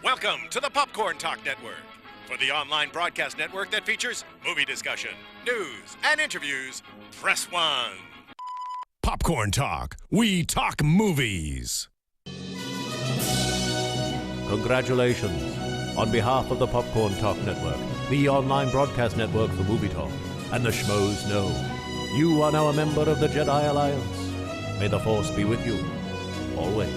Welcome to the Popcorn Talk Network. For the online broadcast network that features movie discussion, news, and interviews, press 1. Popcorn Talk. We talk movies. Congratulations. On behalf of the Popcorn Talk Network, the online broadcast network for movie talk, and the Schmoes know, you are now a member of the Jedi Alliance. May the Force be with you, always.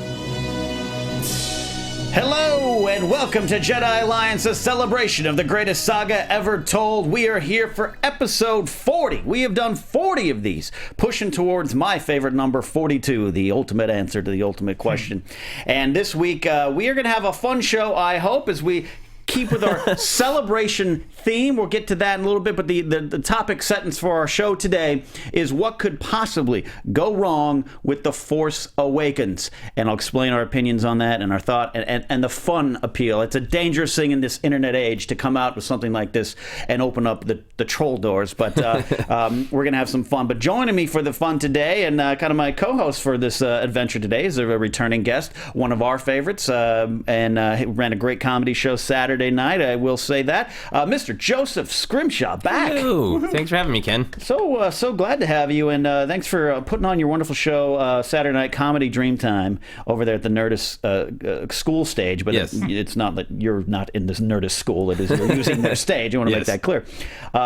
Hello, and welcome to Jedi Alliance, a celebration of the greatest saga ever told. We are here for episode 40. We have done 40 of these, pushing towards my favorite number, 42, the ultimate answer to the ultimate question. And this week, we are going to have a fun show, I hope, as we keep with our celebration theme. We'll get to that in a little bit, but the topic sentence for our show today is what could possibly go wrong with The Force Awakens. And I'll explain our opinions on that and our thought and the fun appeal. It's a dangerous thing in this internet age to come out with something like this and open up the troll doors, but we're going to have some fun. But joining me for the fun today and kind of my co-host for this adventure today is a returning guest, one of our favorites, and ran a great comedy show Saturday night, I will say that. Mr. Joseph Scrimshaw back. Hello. Thanks for having me, Ken. So glad to have you, and thanks for putting on your wonderful show, Saturday Night Comedy Dreamtime, over there at the Nerdist school stage. But yes. It's not that you're not in this Nerdist school. It is you're using their stage. I want to make that clear.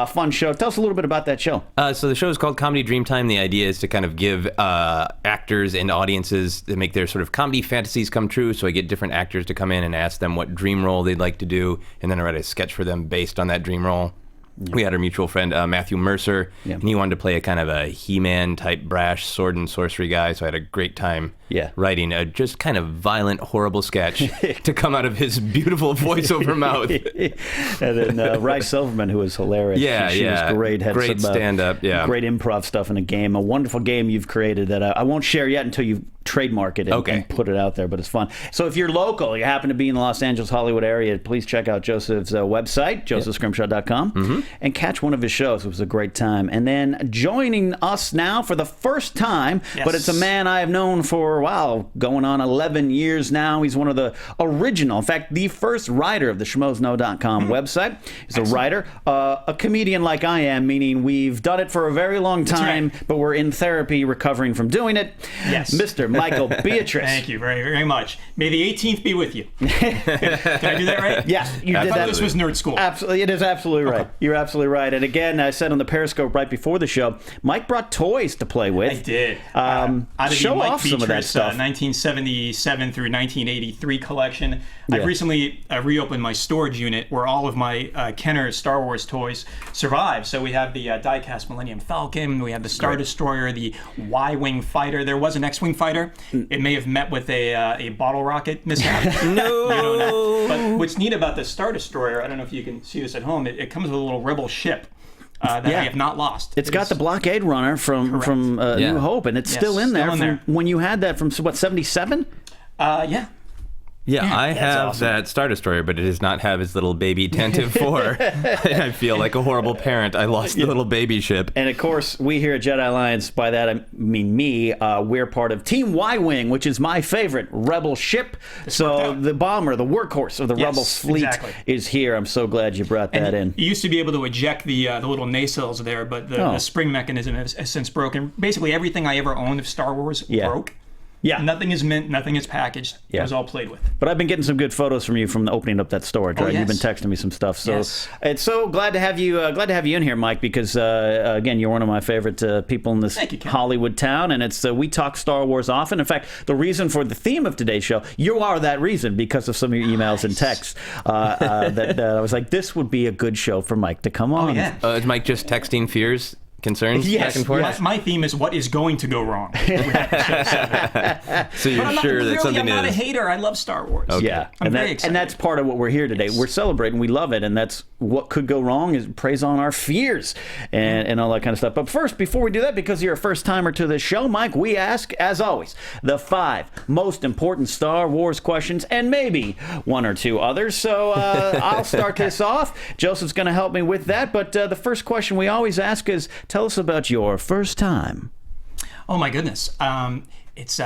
Fun show. Tell us a little bit about that show. So the show is called Comedy Dreamtime. The idea is to kind of give actors and audiences to make their sort of comedy fantasies come true. So I get different actors to come in and ask them what dream role they'd like to do, and then I write a sketch for them based on that dream role. Yeah. We had our mutual friend Matthew Mercer, and he wanted to play a kind of a He-Man type brash sword and sorcery guy, so I had a great time writing a just kind of violent, horrible sketch to come out of his beautiful voiceover mouth. And then Rice Silverman, who was hilarious. She was great. Had great some, stand-up, great improv stuff in a game. A wonderful game you've created that I won't share yet until you trademark it and put it out there, but it's fun. So if you're local, you happen to be in the Los Angeles, Hollywood area, please check out Joseph's website, josephscrimshaw.com, and catch one of his shows. It was a great time. And then joining us now for the first time, but it's a man I have known for, going on 11 years now. He's one of the original, in fact, the first writer of the schmoesknow.com website. He's a writer, a comedian like I am, meaning we've done it for a very long time, but we're in therapy recovering from doing it. Yes. Mr. Michael Beatric. Thank you very, very much. May the 18th be with you. Can I do that right? Yes, you did that. I thought this was nerd school. Absolutely, it is absolutely right. You're absolutely right. And again, I said on the Periscope right before the show, Mike brought toys to play with. I did. Show off some of that stuff. 1977 through 1983 collection. I've recently reopened my storage unit where all of my Kenner Star Wars toys survive. So we have the die-cast Millennium Falcon, we have the Star Destroyer, the Y-Wing fighter. There was an X-Wing fighter. It may have met with a bottle rocket mishap. No. You don't know. But what's neat about the Star Destroyer, I don't know if you can see this at home, it comes with a little Rebel ship. That I have not lost. It's got the blockade runner from New Hope, and it's still in there from when you had that from, what, 77? Yeah. Yeah, I have that Star Destroyer, but it does not have its little baby Tantive 4. I feel like a horrible parent. I lost the little baby ship. And of course, we here at Jedi Alliance, by that I mean me, we're part of Team Y-Wing, which is my favorite Rebel ship. So the bomber, the workhorse of the Rebel fleet is here. I'm so glad you brought that in. You used to be able to eject the little nacelles there, but the spring mechanism has since broken. Basically, everything I ever owned of Star Wars broke. Yeah. Nothing is mint, nothing is packaged. It was all played with. But I've been getting some good photos from you from opening up that storage, right? You've been texting me some stuff. So it's so glad to have you in here, Mike, because again, you're one of my favorite people in this Hollywood town, and it's we talk Star Wars often. In fact, the reason for the theme of today's show, you are that reason because of some of your emails and texts that I was like, this would be a good show for Mike to come on. Is Mike just texting fears? Concerns back and forth? Yes. My theme is what is going to go wrong. So you're sure that something I'm not a hater. I love Star Wars. Okay. Yeah, I'm very excited. And that's part of what we're here today. We're celebrating. We love it, and that's what could go wrong is praise on our fears and all that kind of stuff. But first, before we do that, because you're a first-timer to this show, Mike, we ask, as always, the 5 most important Star Wars questions, and maybe one or two others. So I'll start this off. Joseph's going to help me with that. But the first question we always ask is, tell us about your first time. Oh, my goodness. It's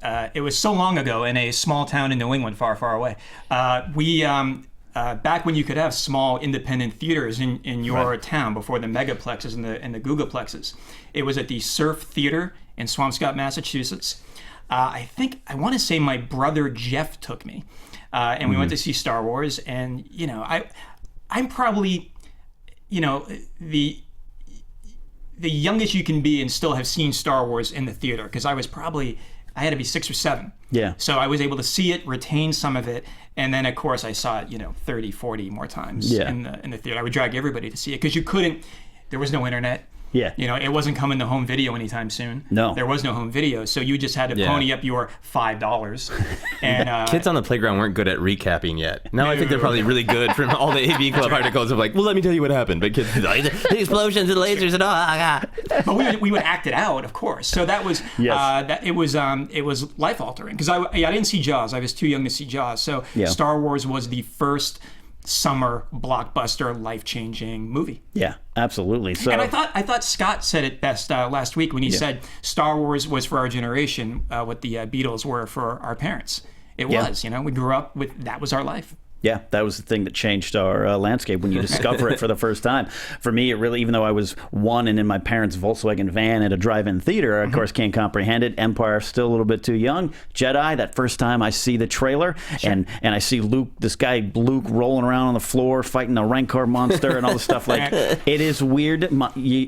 it was so long ago in a small town in New England, far, far away. Back when you could have small independent theaters in your town before the megaplexes and the Googleplexes. It was at the Surf Theater in Swampscott, Massachusetts. I want to say my brother Jeff took me, and we went to see Star Wars. And I'm probably, the youngest you can be and still have seen Star Wars in the theater, because I had to be 6 or 7. Yeah. So I was able to see it, retain some of it, and then of course I saw it, 30, 40 more times in the theater. I would drag everybody to see it, because there was no internet. Yeah. It wasn't coming to home video anytime soon. No. There was no home video, so you just had to pony up your $5. And kids on the playground weren't good at recapping yet. Now I think they're probably really good from all the AV Club articles of like, well, let me tell you what happened. But kids, like, the explosions and lasers and all. But we would act it out, of course. So that was it was life altering, because I didn't see Jaws. I was too young to see Jaws. So Star Wars was the first summer blockbuster, life-changing movie. Yeah, absolutely. So, and I thought Scott said it best last week when he said Star Wars was for our generation what the Beatles were for our parents. It was, we grew up with, that was our life. Yeah, that was the thing that changed our landscape when you discover it for the first time. For me, it really, even though I was 1 and in my parents' Volkswagen van at a drive-in theater, I, of course, can't comprehend it. Empire, still a little bit too young. Jedi, that first time I see the trailer, and I see Luke rolling around on the floor fighting the Rancor monster and all the stuff. Like, it is weird.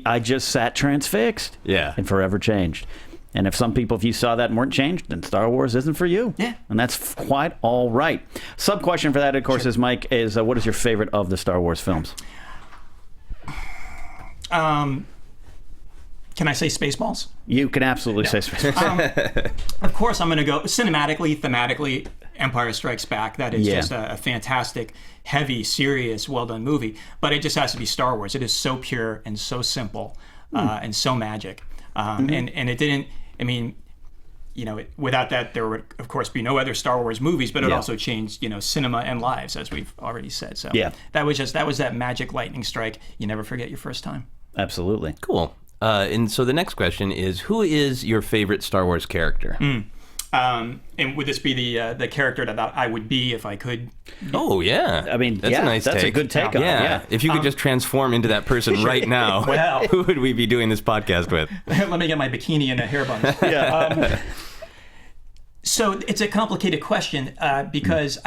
I just sat transfixed. Yeah. And forever changed. And if you saw that and weren't changed, then Star Wars isn't for you. Yeah. And that's quite all right. Sub-question for that, of course, is, Mike, is what is your favorite of the Star Wars films? Can I say Spaceballs? You can absolutely say Spaceballs. Of course, I'm going to go cinematically, thematically, Empire Strikes Back. That is just a fantastic, heavy, serious, well-done movie. But it just has to be Star Wars. It is so pure and so simple and so magic. And it didn't... without that, there would, of course, be no other Star Wars movies, but it also changed, cinema and lives, as we've already said. So that was that magic lightning strike. You never forget your first time. Absolutely. Cool. And so the next question is, who is your favorite Star Wars character? And would this be the character that I would be if I could? Oh, yeah. I mean, that's a nice take. That's a good take on it. Yeah. If you could just transform into that person right now, who would we be doing this podcast with? Let me get my bikini and a hair bun. So it's a complicated question because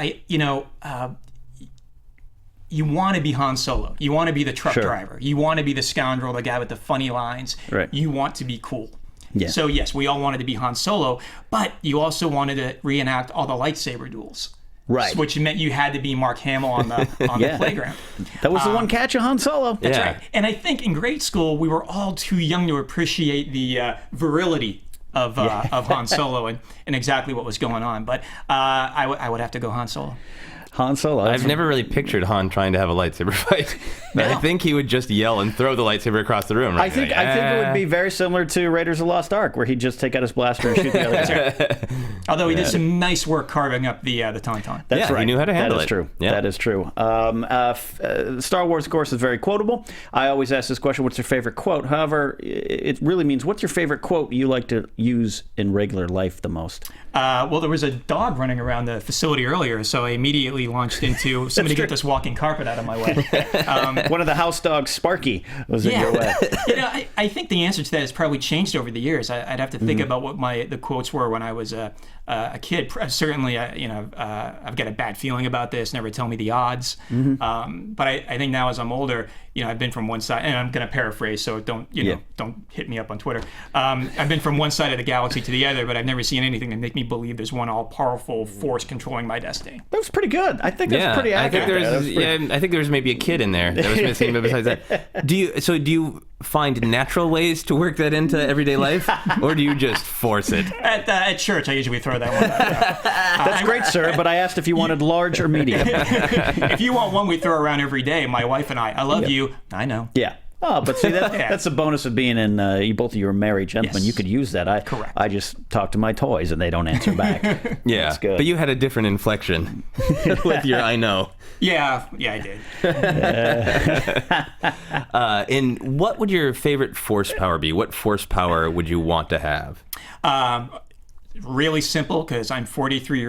you want to be Han Solo. You want to be the truck driver. You want to be the scoundrel, the guy with the funny lines. Right. You want to be cool. Yeah. So yes, we all wanted to be Han Solo, but you also wanted to reenact all the lightsaber duels. Right. Which meant you had to be Mark Hamill on the playground. That was the one catch of Han Solo. That's right. And I think in grade school, we were all too young to appreciate the virility of Han Solo and exactly what was going on. But I would have to go Han Solo. Han Solo. I've never really pictured Han trying to have a lightsaber fight. No. I think he would just yell and throw the lightsaber across the room. Right? I think it would be very similar to Raiders of the Lost Ark, where he'd just take out his blaster and shoot the other guy. Although he did some nice work carving up the Tauntaun. That's right. He knew how to handle it. That is true. Yeah. That is true. Star Wars, of course, is very quotable. I always ask this question, what's your favorite quote? However, it really means, what's your favorite quote you like to use in regular life the most? Well, there was a dog running around the facility earlier, so I immediately launched into somebody get this walking carpet out of my way. One of the house dogs, Sparky, was in your way. I think the answer to that has probably changed over the years. I'd have to think about what the quotes were when I was a kid. Certainly, I've got a bad feeling about this. Never tell me the odds. But I think now as I'm older, I've been from one side, and I'm going to paraphrase, so don't hit me up on Twitter. I've been from one side of the galaxy to the other, but I've never seen anything that make me believe there's one all-powerful force controlling my destiny. That was pretty good. I think that's pretty accurate. I think there's maybe a kid in there that was missing, but besides that, do you find natural ways to work that into everyday life, or do you just force it? At church, I usually throw that one out. That's great, sir, but I asked if you wanted large or medium. If you want one we throw around every day, my wife and I love you. I know. Yeah. Oh, but see, that's the bonus of being in, both of you are married gentlemen. Yes. You could use that. Correct. I just talk to my toys and they don't answer back. Yeah. That's good. But you had a different inflection with your I know. Yeah, I did. And what would your favorite force power be? What force power would you want to have? really simple because I'm 43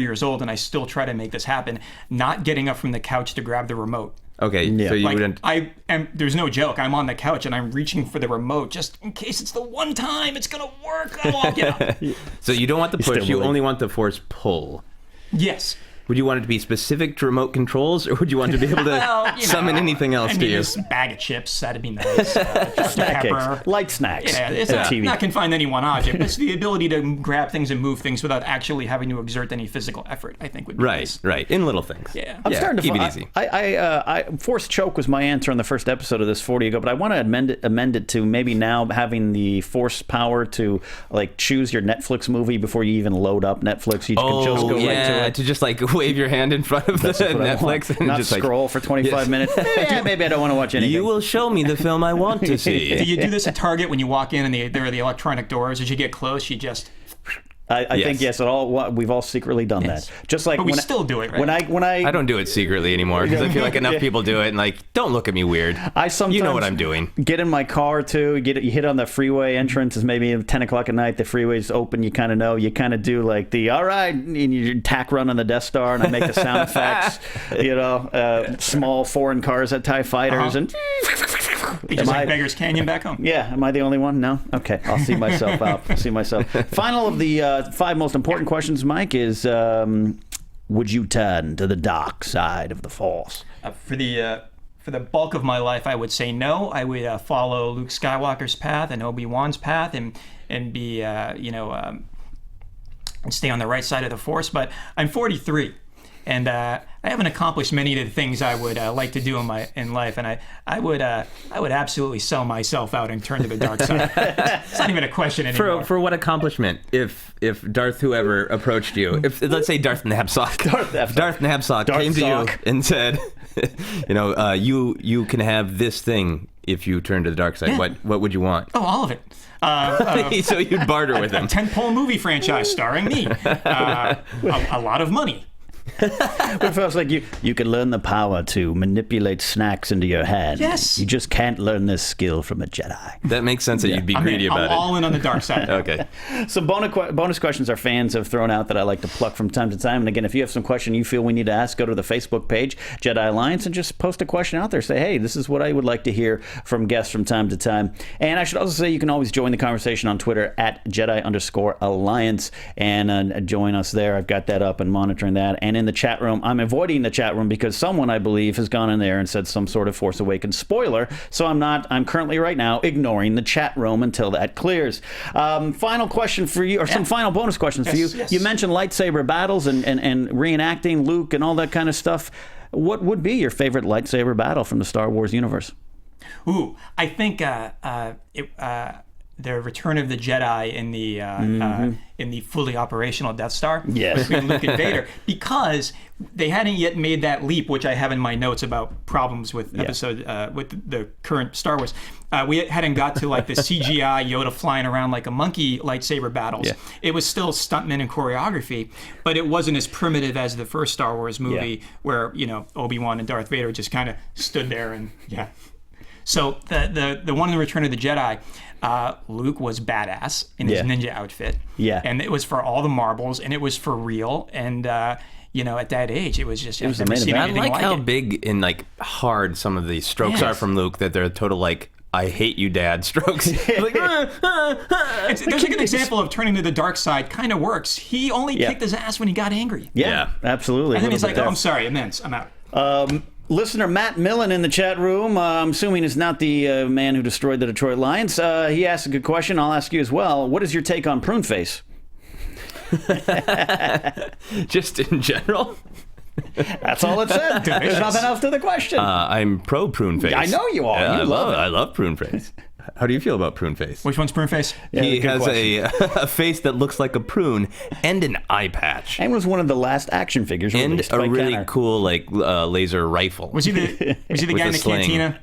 years old and I still try to make this happen. Not getting up from the couch to grab the remote. Okay, so you Like, wouldn't. I am. There's no joke. I'm on the couch and I'm reaching for the remote just in case it's the one time it's gonna work. I'll walk out. So you don't want the push. You only want the force pull. Yes. Would you want it to be specific to remote controls, or would you want to be able to summon anything else to you? Just a bag of chips, that'd be nice. Snack pepper. cakes, light snacks. Yeah, it's not confined to any one object. It's the ability to grab things and move things without actually having to exert any physical effort, I think would be nice. Right, in little things. Yeah. I'm starting to keep it easy. I force choke was my answer in the first episode of this 40 ago, but I want to amend it to maybe now having the force power to like choose your Netflix movie before you even load up Netflix. You can just go right to it. To just like wave your hand in front of the Netflix and not just scroll for 25 minutes. Yeah, maybe I don't want to watch anything. You will show me the film I want to see. Do you do this at Target when you walk in and there are the electronic doors? As you get close, you just... I think yes. We've all secretly done that. Just like but we still do it, right? When I don't do it secretly anymore because I feel like enough people do it and like don't look at me weird. I sometimes you know what I'm doing. Get in my car too. You hit on the freeway entrance. It's maybe 10 o'clock at night. The freeway's open. You kind of know. You kind of do like the all right, and you tack run on the Death Star, and I make the sound effects. Small foreign cars at TIE fighters and. Just like Beggar's Canyon back home. Yeah, am I the only one? No? Okay, I'll see myself out. Final of the 5 most important questions, Mike, is would you turn to the dark side of the Force? For the bulk of my life, I would say no. I would follow Luke Skywalker's path and Obi-Wan's path and be, and stay on the right side of the Force. But I'm 43. And I haven't accomplished many of the things I would like to do in life, and I would absolutely sell myself out and turn to the dark side. It's not even a question anymore. For what accomplishment? If Darth whoever approached you, if let's say Darth Nabsock came to you and said, you can have this thing if you turn to the dark side. Yeah. What would you want? Oh, all of it. So you'd barter with him. A tentpole movie franchise starring me. A lot of money. But if I was like you can learn the power to manipulate snacks into your hand. Yes. You just can't learn this skill from a Jedi. That makes sense that you'd be greedy about it. I'm all in on the dark side. Okay. So bonus questions our fans have thrown out that I like to pluck from time to time. And again, if you have some question you feel we need to ask, go to the Facebook page, Jedi Alliance, and just post a question out there. Say, hey, this is what I would like to hear from guests from time to time. And I should also say you can always join the conversation on Twitter at Jedi_Alliance and join us there. I've got that up and monitoring that. And in the chat room, I'm avoiding the chat room because someone, I believe, has gone in there and said some sort of Force Awakens spoiler. So I'm currently right now ignoring the chat room until that clears. Final question for you, or some final bonus questions for you. Yes. You mentioned lightsaber battles and reenacting Luke and all that kind of stuff. What would be your favorite lightsaber battle from the Star Wars universe? Ooh, I think the Return of the Jedi in the fully operational Death Star between Luke and Vader, because they hadn't yet made that leap, which I have in my notes about problems with with the current Star Wars. We hadn't got to like the CGI Yoda flying around like a monkey lightsaber battles. Yeah. It was still stuntmen and choreography, but it wasn't as primitive as the first Star Wars movie, where Obi-Wan and Darth Vader just kind of stood there and So the one in the Return of the Jedi. Luke was badass in his ninja outfit. Yeah. And it was for all the marbles, and it was for real. And, at that age, it was just, I've never seen anything like it. I like how big and, hard some of the strokes are from Luke, that they're total, I hate you, Dad strokes. There's a good example of turning to the dark side. Kind of works. He only kicked his ass when he got angry. Yeah, absolutely. And then he's like, I'm sorry, immense. I'm out. Listener Matt Millen in the chat room, I'm assuming is not the man who destroyed the Detroit Lions. He asked a good question. I'll ask you as well. What is your take on prune face? Just in general? That's all it said. There's nothing else to the question. I'm pro prune face. I know you are. Yeah, you I love prune face. How do you feel about prune face? Which one's prune face? Yeah, he has a face that looks like a prune and an eye patch. And was one of the last action figures released. And a really cool laser rifle. Was he the guy in the Cantina?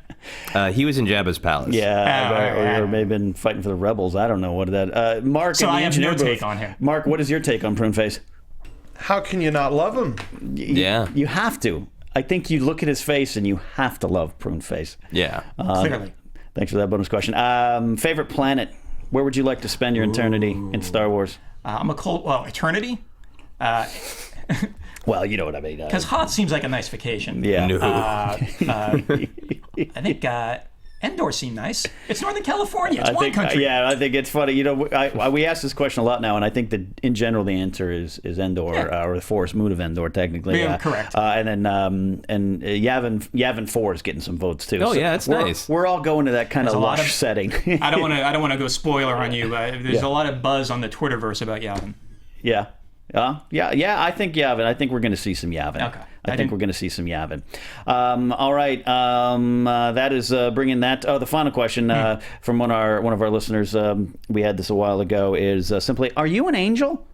He was in Jabba's palace. Yeah, or maybe been fighting for the rebels. I don't know what that. Mark. So I have no take on him. Mark, what is your take on prune face? How can you not love him? You have to. I think you look at his face and you have to love prune face. Yeah, clearly. Thanks for that bonus question. Favorite planet? Where would you like to spend your eternity in Star Wars? I'm a cold. Well, eternity. Well, you know what I mean. Because Hoth seems like a nice vacation. Yeah. No. I think Endor seemed nice. It's Northern California. It's one country. Yeah, I think it's funny. You know, we ask this question a lot now, and I think that in general the answer is Endor, or the forest moon of Endor, technically. Yeah, correct. And then Yavin 4 is getting some votes too. Oh, So yeah, that's nice. We're all going to that kind of There's a lot lush of- setting. I don't want to go spoiler on you, but there's a lot of buzz on the Twitterverse about Yavin. Yeah. I think Yavin. I think we're going to see some Yavin. Okay. I think we're going to see some Yavin. All right. That is bringing that. Oh, the final question from one of our listeners. We had this a while ago. Is simply, are you an angel?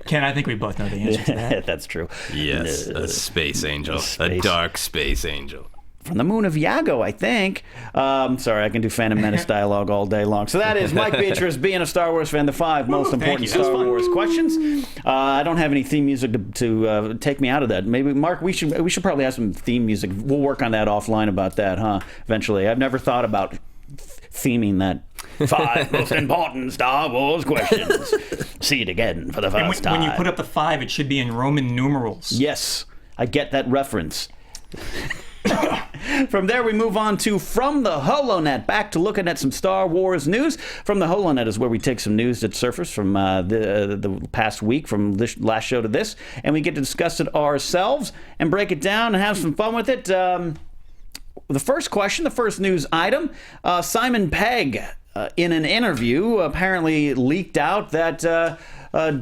Ken, I think we both know the answer to that. That's true. Yes, a space angel. A dark space angel. From the moon of Yago, I think. Sorry, I can do Phantom Menace dialogue all day long. So that is Mike Beatrice, being a Star Wars fan, the 5 most important Star Wars questions. I don't have any theme music to take me out of that. Maybe, Mark, we should probably have some theme music. We'll work on that offline about that, huh? Eventually. I've never thought about theming that 5 most important Star Wars questions. See it again for the first time. When you put up the 5, it should be in Roman numerals. Yes, I get that reference. From there, we move on to From the HoloNet, back to looking at some Star Wars news. From the HoloNet is where we take some news that surfaced from the past week, from this last show to this, and we get to discuss it ourselves and break it down and have some fun with it. The first question, the first news item, Simon Pegg, in an interview, apparently leaked out that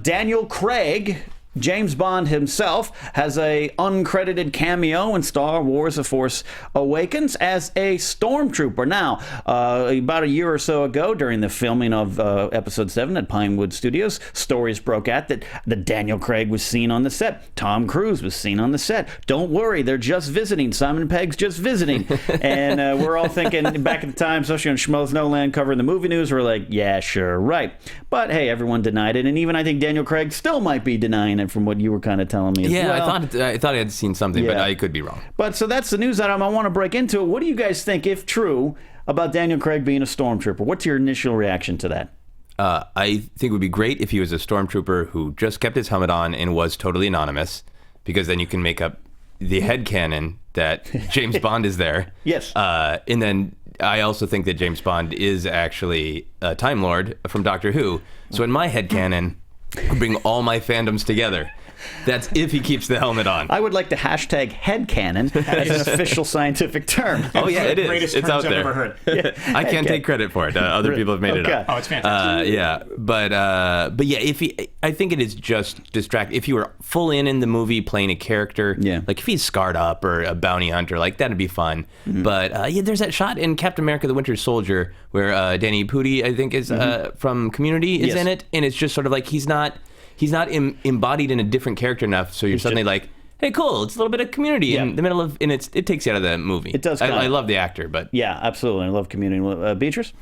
Daniel Craig, James Bond himself, has a uncredited cameo in Star Wars: The Force Awakens as a stormtrooper. Now, about a year or so ago, during the filming of Episode 7 at Pinewood Studios, stories broke out that Daniel Craig was seen on the set. Tom Cruise was seen on the set. Don't worry, they're just visiting. Simon Pegg's just visiting. And we're all thinking, back at the time, especially on Schmoes No Land covering the movie news, we're like, yeah, sure, right. But hey, everyone denied it. And even I think Daniel Craig still might be denying it from what you were kind of telling me as well. I thought I had seen something, but I could be wrong. But so that's the news item I want to break into. What do you guys think, if true, about Daniel Craig being a stormtrooper? What's your initial reaction to that? I think it would be great if he was a stormtrooper who just kept his helmet on and was totally anonymous, because then you can make up the headcanon that James Bond is there. Yes. And then I also think that James Bond is actually a Time Lord from Doctor Who. So in my headcanon, bring all my fandoms together. That's if he keeps the helmet on. I would like to hashtag headcanon as an official scientific term. Oh yeah, it is. Greatest It's terms out I've there. ever heard. I can't take credit for it. Other people have made it up. Oh, it's fantastic. Yeah, but yeah, I think it is just distract. If you were full in the movie playing a character, like if he's scarred up or a bounty hunter, like that'd be fun. Mm-hmm. But yeah, there's that shot in Captain America: The Winter Soldier where Danny Pudi, I think, is from Community, is in it, and it's just sort of like he's not embodied in a different character enough, so you're suddenly like, hey, cool, it's a little bit of Community in the middle of, and it takes you out of the movie. It does. I love the actor, but yeah, absolutely, I love Community. Beatrice?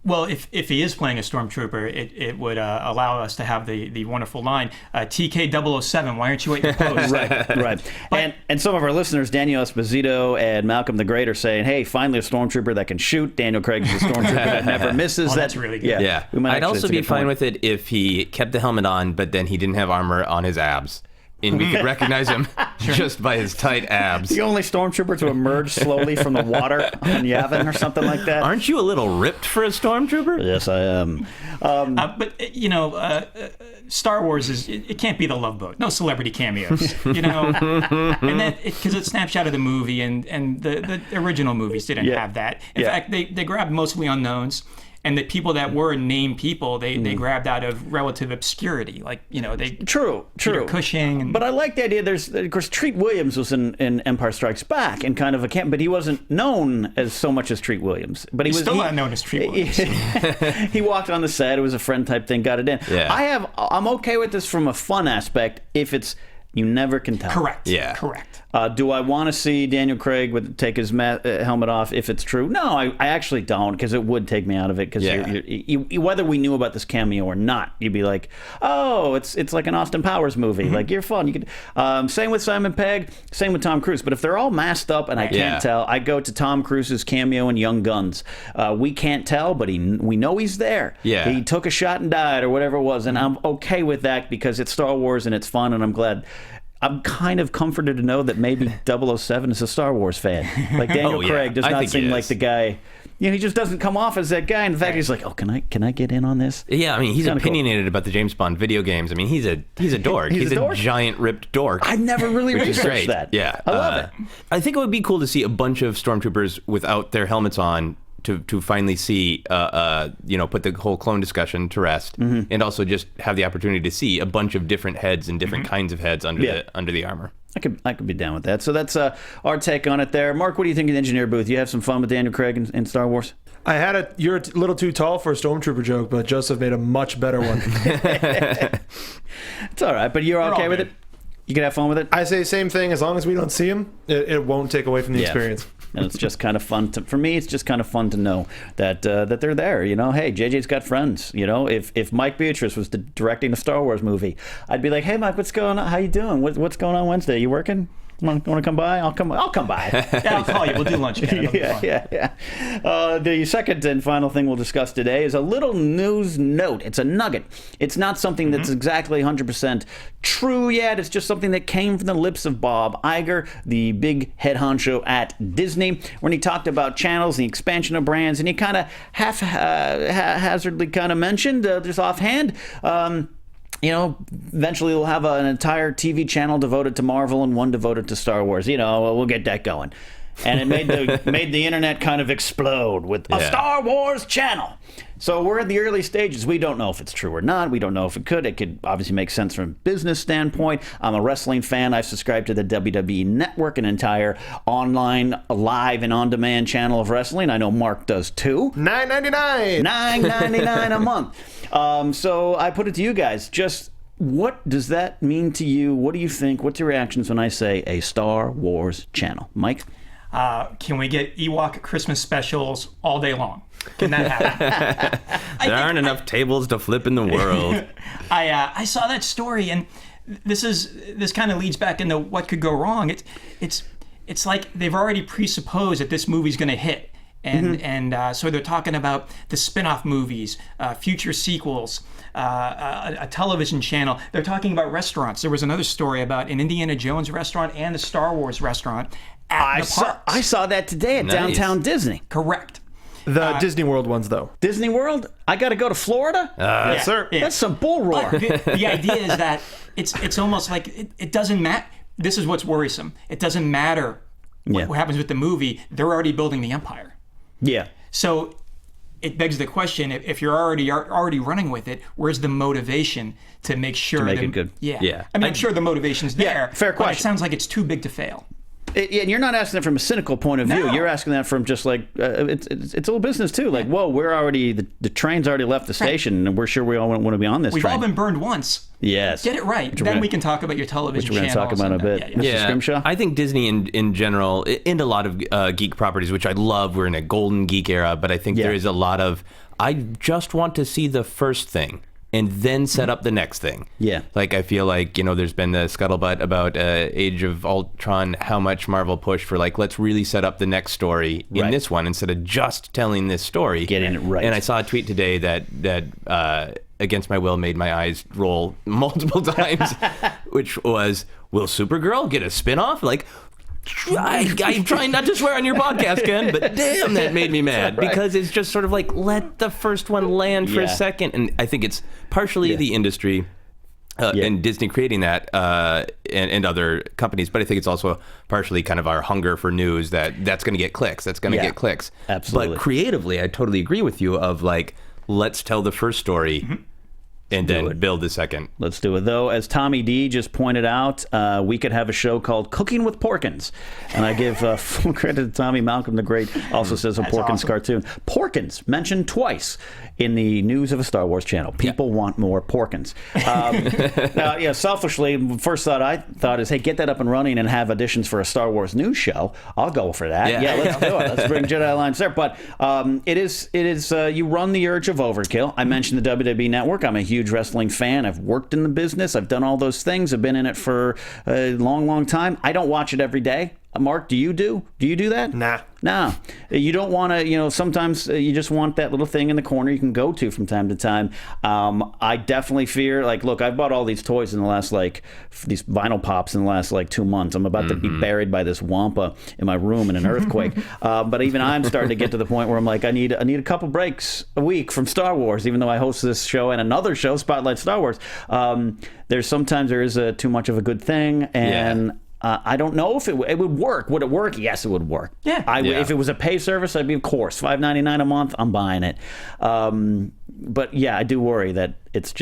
Well, if he is playing a stormtrooper, it would allow us to have the wonderful line, TK007, why aren't you at your post? Right. And some of our listeners, Daniel Esposito and Malcolm the Great, are saying, hey, finally a stormtrooper that can shoot. Daniel Craig is a stormtrooper that never misses. Oh, that's really good. Yeah. I'd also be fine with it if he kept the helmet on, but then he didn't have armor on his abs. And we could recognize him just by his tight abs. The only stormtrooper to emerge slowly from the water on Yavin or something like that. Aren't you a little ripped for a stormtrooper? Yes, I am. But, Star Wars it can't be the Love Boat. No celebrity cameos, and that because it snaps out of the movie, and the original movies didn't have that. In fact, they grabbed mostly unknowns. And the people that were named people, they grabbed out of relative obscurity, like they True. Peter Cushing. But I like the idea. There's, of course, Treat Williams was in Empire Strikes Back and kind of a camp, but he wasn't known as so much as Treat Williams. But He's still not known as Treat Williams. He walked on the set. It was a friend type thing. Got it in. Yeah. I'm okay with this from a fun aspect if it's You never can tell. Correct. Yeah. Correct. Do I want to see Daniel Craig take his helmet off if it's true? No, I actually don't, because it would take me out of it. Because whether we knew about this cameo or not, you'd be like, oh, it's like an Austin Powers movie. Like, you're fun. You could. Same with Simon Pegg. Same with Tom Cruise. But if they're all masked up and I can't tell, I go to Tom Cruise's cameo in Young Guns. We can't tell, but we know he's there. Yeah. He took a shot and died, or whatever it was, and I'm okay with that because it's Star Wars and it's fun, and I'm glad. I'm kind of comforted to know that maybe 007 is a Star Wars fan. Like, Daniel Craig does not seem like the guy. He just doesn't come off as that guy. In fact, he's like, oh, can I get in on this? Yeah, I mean, he's opinionated about the James Bond video games. I mean, he's a dork. He's a giant ripped dork. I've never really researched that. Yeah, I love it. I think it would be cool to see a bunch of stormtroopers without their helmets on. To finally see, put the whole clone discussion to rest, and also just have the opportunity to see a bunch of different heads and different kinds of heads under the armor. I could be down with that. So that's our take on it there. Mark, what do you think of the engineer booth? You have some fun with Daniel Craig in Star Wars? You're a little too tall for a stormtrooper joke, but Joseph made a much better one. It's all right, but you're okay with it? You can have fun with it? I say same thing. As long as we don't see him, it won't take away from the experience. And it's just kind of fun for me. It's just kind of fun to know that they're there. Hey, JJ's got friends. If Mike Beatrice was directing a Star Wars movie, I'd be like, hey, Mike, what's going on? How you doing? What's going on Wednesday? You working? Want to come by? I'll come by. Yeah, I'll call you. We'll do lunch again. Yeah. The second and final thing we'll discuss today is a little news note. It's a nugget. It's not something that's exactly 100% true yet. It's just something that came from the lips of Bob Iger, the big head honcho at Disney, when he talked about channels and the expansion of brands, and he kind of haphazardly kind of mentioned, just offhand, eventually we'll have an entire TV channel devoted to Marvel and one devoted to Star Wars. We'll get that going. And it made the internet kind of explode with a Star Wars channel. So we're in the early stages. We don't know if it's true or not. We don't know if it could. It could obviously make sense from a business standpoint. I'm a wrestling fan. I've subscribed to the WWE Network, an entire online, live, and on-demand channel of wrestling. I know Mark does too. $9.99. $9.99 a month. So I put it to you guys. Just what does that mean to you? What do you think? What's your reactions when I say a Star Wars channel? Mike? Can we get Ewok Christmas specials all day long? Can that happen? There aren't enough tables to flip in the world. I saw that story, and this kind of leads back into what could go wrong. It's like they've already presupposed that this movie's going to hit, and so they're talking about the spin-off movies, future sequels, a television channel. They're talking about restaurants. There was another story about an Indiana Jones restaurant and a Star Wars restaurant at the parks. I saw that today at Downtown Disney. Correct. The Disney World ones, though. Disney World? I got to go to Florida? Yes, sir. Yeah. That's some bull roar. The idea is that it's almost like it doesn't matter. This is what's worrisome. It doesn't matter what happens with the movie. They're already building the empire. Yeah. So it begs the question: if you're already running with it, where's the motivation to make sure to make it good? Yeah. I mean, I'm sure the motivation's there. Yeah, fair question. But it sounds like it's too big to fail. And you're not asking that from a cynical point of view. No. You're asking that from just like it's all business too. Like, whoa, we're already the train's already left the station, and we're sure we all want to be on this. We've train. all been burned once. Yes, get it right. Then we can talk about your television which we're channels. going to talk about a bit. Yeah. Mr. Scrimshaw? I think Disney in general, and a lot of geek properties, which I love. We're in a golden geek era, but I think there is a lot of. I just want to see the first thing and then set up the next thing. Yeah. Like, I feel like, there's been the scuttlebutt about Age of Ultron, how much Marvel pushed for, like, let's really set up the next story in this one instead of just telling this story. Getting it right. And I saw a tweet today that Against My Will made my eyes roll multiple times, which was, will Supergirl get a spinoff? Like, I'm trying not to swear on your podcast, Ken, but damn, that made me mad because it's just sort of like, let the first one land for a second. And I think it's partially the industry and Disney creating that and other companies, but I think it's also partially kind of our hunger for news that's going to get clicks. That's going to get clicks. Absolutely. But creatively, I totally agree with you of like, let's tell the first story. and then build the second. Let's do it. Though, as Tommy D just pointed out, we could have a show called Cooking with Porkins. And I give full credit to Tommy. Malcolm the Great also says a Porkins awesome. cartoon. Porkins, mentioned twice in the news of a Star Wars channel. People want more Porkins. Now, selfishly, first thought I thought is, hey, get that up and running and have auditions for a Star Wars news show. I'll go for that. Yeah, let's do it. Let's bring Jedi Alliance there. But it is you run the urge of overkill. I mentioned the WWE Network. I'm a huge wrestling fan. I've worked in the business. I've done all those things. I've been in it for a long, long time. I don't watch it every day. Mark, do you do? Do you do that? Nah. No. You don't want to, sometimes you just want that little thing in the corner you can go to from time to time. I definitely fear, look, I've bought all these toys in the last, these vinyl pops in the last, 2 months. I'm about to be buried by this wampa in my room in an earthquake. But even I'm starting to get to the point where I'm like, I need a couple breaks a week from Star Wars, even though I host this show and another show, Spotlight Star Wars. Sometimes there is too much of a good thing, and I don't know if it would work. Would it work? Yes, it would work. Yeah. If it was a pay service, I'd be, of course, $5.99 a month. I'm buying it. But yeah, I do worry that it's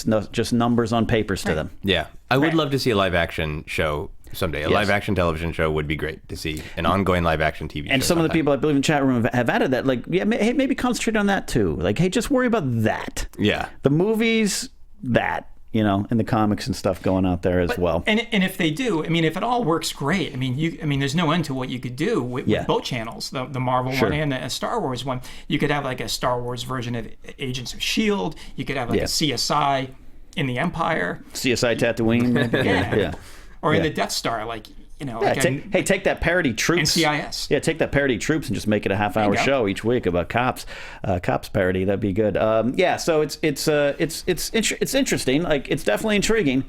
not just numbers on papers to them. Yeah, I would love to see a live action show someday. A live action television show would be great to see. An ongoing live action TV show. And some of the people I believe in chat room have added that. Hey, maybe concentrate on that too. Hey, just worry about that. Yeah. The movies, that. And the comics and stuff going out there as well. And if they do, if it all works great, there's no end to what you could do with both channels, the Marvel one and the Star Wars one. You could have a Star Wars version of Agents of S.H.I.E.L.D. You could have a CSI in the Empire. CSI Tatooine. Maybe. Yeah. Or in the Death Star, take that parody Troops. NCIS. Yeah, take that parody Troops and just make it a half-hour show each week about cops parody. That'd be good. So it's interesting. It's definitely intriguing.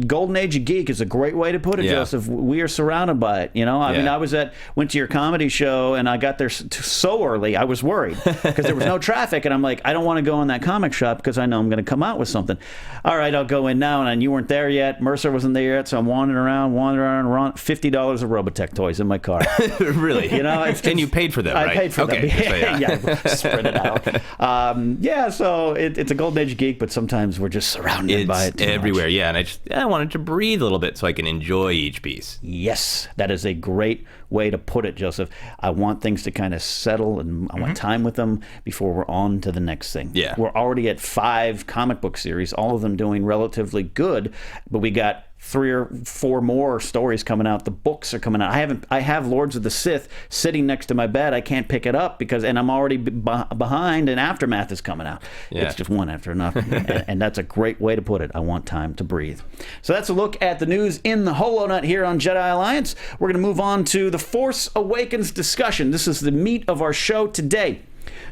Golden Age of Geek is a great way to put it, Joseph. We are surrounded by it. I went to your comedy show and I got there so early. I was worried because there was no traffic, and I'm like, I don't want to go in that comic shop because I know I'm going to come out with something. All right, I'll go in now, and you weren't there yet. Mercer wasn't there yet, so I'm wandering around $50 of Robotech toys in my car. Really? And you paid for them, right? I paid for them. Yeah, spread it out. So it's a Golden Age Geek, but sometimes we're just surrounded by it too everywhere. much. Yeah, and I wanted to breathe a little bit so I can enjoy each piece. Yes, that is a great way to put it, Joseph. I want things to kind of settle, and I want time with them before we're on to the next thing. Yeah. We're already at 5 comic book series, all of them doing relatively good, but we got 3 or 4 more stories coming out. The books are coming out. I have Lords of the Sith sitting next to my bed. I can't pick it up and I'm already behind, and Aftermath is coming out. Yeah. It's just one after another. and that's a great way to put it. I want time to breathe. So that's a look at the news in the HoloNut here on Jedi Alliance. We're going to move on to the Force Awakens discussion. This is the meat of our show today.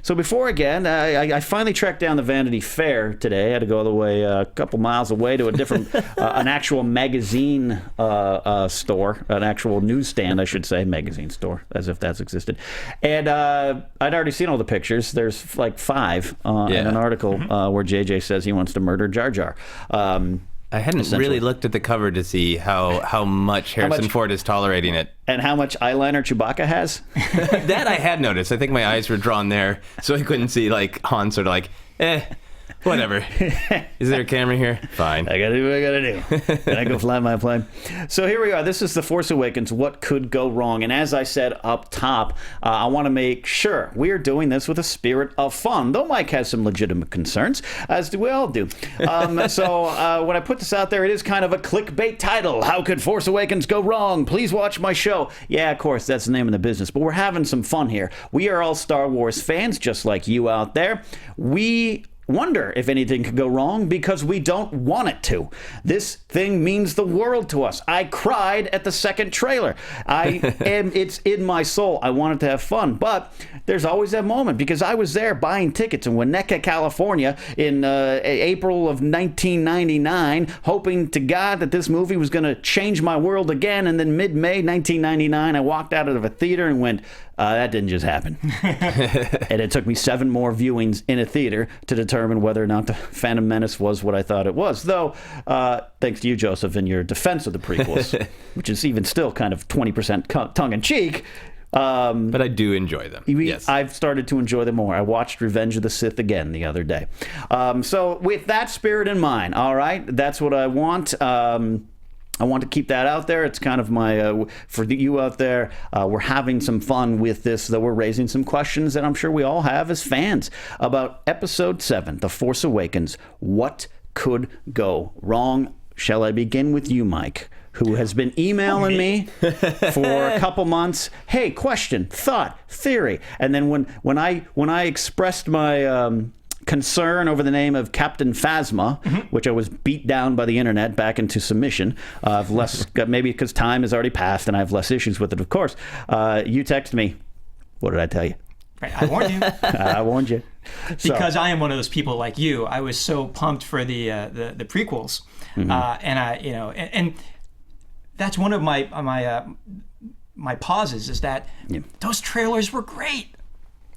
So before again, I finally tracked down the Vanity Fair today. I had to go all the way a couple miles away to a different, an actual magazine store, an actual newsstand, I should say, magazine store, as if that's existed. And I'd already seen all the pictures. There's 5 in an article where JJ says he wants to murder Jar Jar. I hadn't really looked at the cover to see how much Harrison Ford is tolerating it. And how much eyeliner Chewbacca has? That I had noticed. I think my eyes were drawn there, so I couldn't see Han sort of whatever. Is there a camera here? Fine. I gotta do what I gotta do. Can I go fly my plane? So here we are. This is The Force Awakens. What could go wrong? And as I said up top, I want to make sure we are doing this with a spirit of fun, though Mike has some legitimate concerns, as do we all do. So when I put this out there, it is kind of a clickbait title. How could Force Awakens go wrong? Please watch my show. Yeah, of course, that's the name of the business, but we're having some fun here. We are all Star Wars fans, just like you out there. We wonder if anything could go wrong because we don't want it to. This thing means the world to us. I cried at the second trailer. It's in my soul. I wanted to have fun, but there's always that moment because I was there buying tickets in Winnetka, California in April of 1999, hoping to God that this movie was going to change my world again. And then mid-May 1999, I walked out of a theater and went, that didn't just happen. And it took me 7 more viewings in a theater to determine whether or not the Phantom Menace was what I thought it was. Though, thanks to you, Joseph, in your defense of the prequels, which is even still kind of 20% tongue-in-cheek, But I do enjoy them. Yes. I've started to enjoy them more. I watched Revenge of the Sith again the other day. So with that spirit in mind, all right, that's what I want. I want to keep that out there. It's kind of my, for you out there, we're having some fun with this, though we're raising some questions that I'm sure we all have as fans about Episode 7, The Force Awakens. What could go wrong? Shall I begin with you, Mike, who has been emailing me for a couple months? Hey, question, thought, theory. And then when I expressed my concern over the name of Captain Phasma, which I was beat down by the internet back into submission, I've less, maybe because time has already passed and I have less issues with it, of course. You text me. What did I tell you? Right, I warned you. I warned you. Because I am one of those people like you. I was so pumped for the prequels, and that's one of my pauses is that those trailers were great.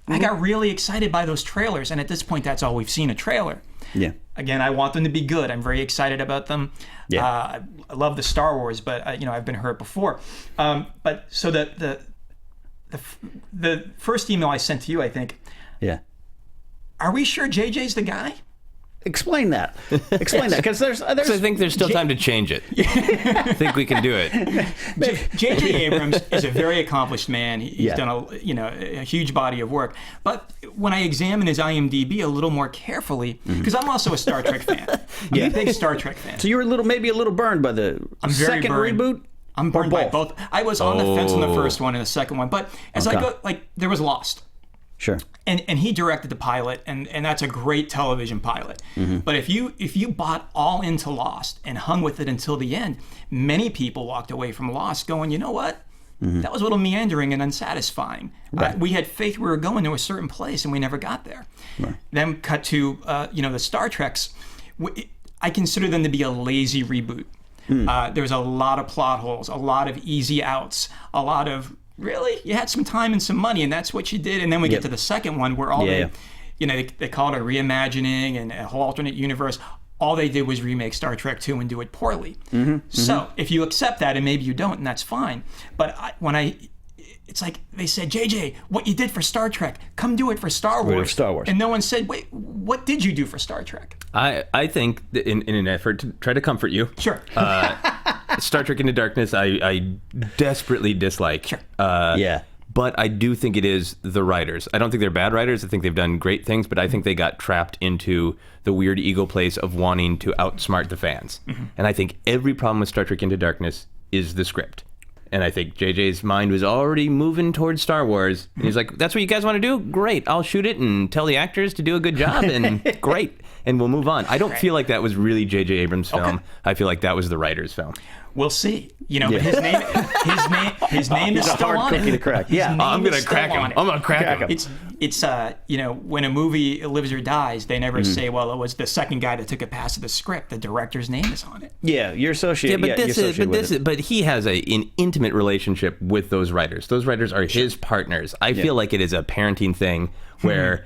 I got really excited by those trailers, and at this point, that's all we've seen, a trailer. Yeah. Again, I want them to be good. I'm very excited about them. Yeah. I love the Star Wars, but I've been hurt before. But so the first email I sent to you, I think. Yeah. Are we sure JJ's the guy? Explain that. Explain that, because there's. I think there's still time to change it. I think we can do it. J.J. Abrams is a very accomplished man. He's done a huge body of work. But when I examine his IMDb a little more carefully, because I'm also a Star Trek fan. I'm a big Star Trek fan. So you were maybe a little burned by the second reboot? I'm burned by both. I was on the fence on the first one and the second one, but as I go, there was Lost. Sure. And he directed the pilot, and that's a great television pilot. But if you bought all into Lost and hung with it until the end, many people walked away from Lost going, you know what? That was a little meandering and unsatisfying. Right. We had faith we were going to a certain place, and we never got there. Right. Then cut to the Star Treks. I consider them to be a lazy reboot. There's a lot of plot holes, a lot of easy outs, a lot of really, you had some time and some money, and that's what you did. And then we get to the second one where all they call it a reimagining and a whole alternate universe. All they did was remake Star Trek 2 and do it poorly. So if you accept that, and maybe you don't, and that's fine. But it's like they said, JJ, what you did for Star Trek, come do it for Star Wars. And no one said, wait, what did you do for Star Trek? I think that in an effort to try to comfort you. Sure. Star Trek Into Darkness, I desperately dislike. Sure. But I do think it is the writers. I don't think they're bad writers. I think they've done great things, but I think they got trapped into the weird ego place of wanting to outsmart the fans. And I think every problem with Star Trek Into Darkness is the script. And I think JJ's mind was already moving towards Star Wars. And he's like, that's what you guys want to do? Great. I'll shoot it and tell the actors to do a good job, and great. And we'll move on. I don't feel like that was really J.J. Abrams' film. Okay. I feel like that was the writer's film. We'll see. But his name is still hard on cookie it. to crack. Yeah, I'm gonna crack him. I'm gonna crack him. It's when a movie lives or dies, they never say, well, it was the second guy that took a pass of the script. The director's name is on it. Yeah, you're associated. Yeah, but he has an intimate relationship with those writers. Those writers are his partners. I feel like it is a parenting thing where.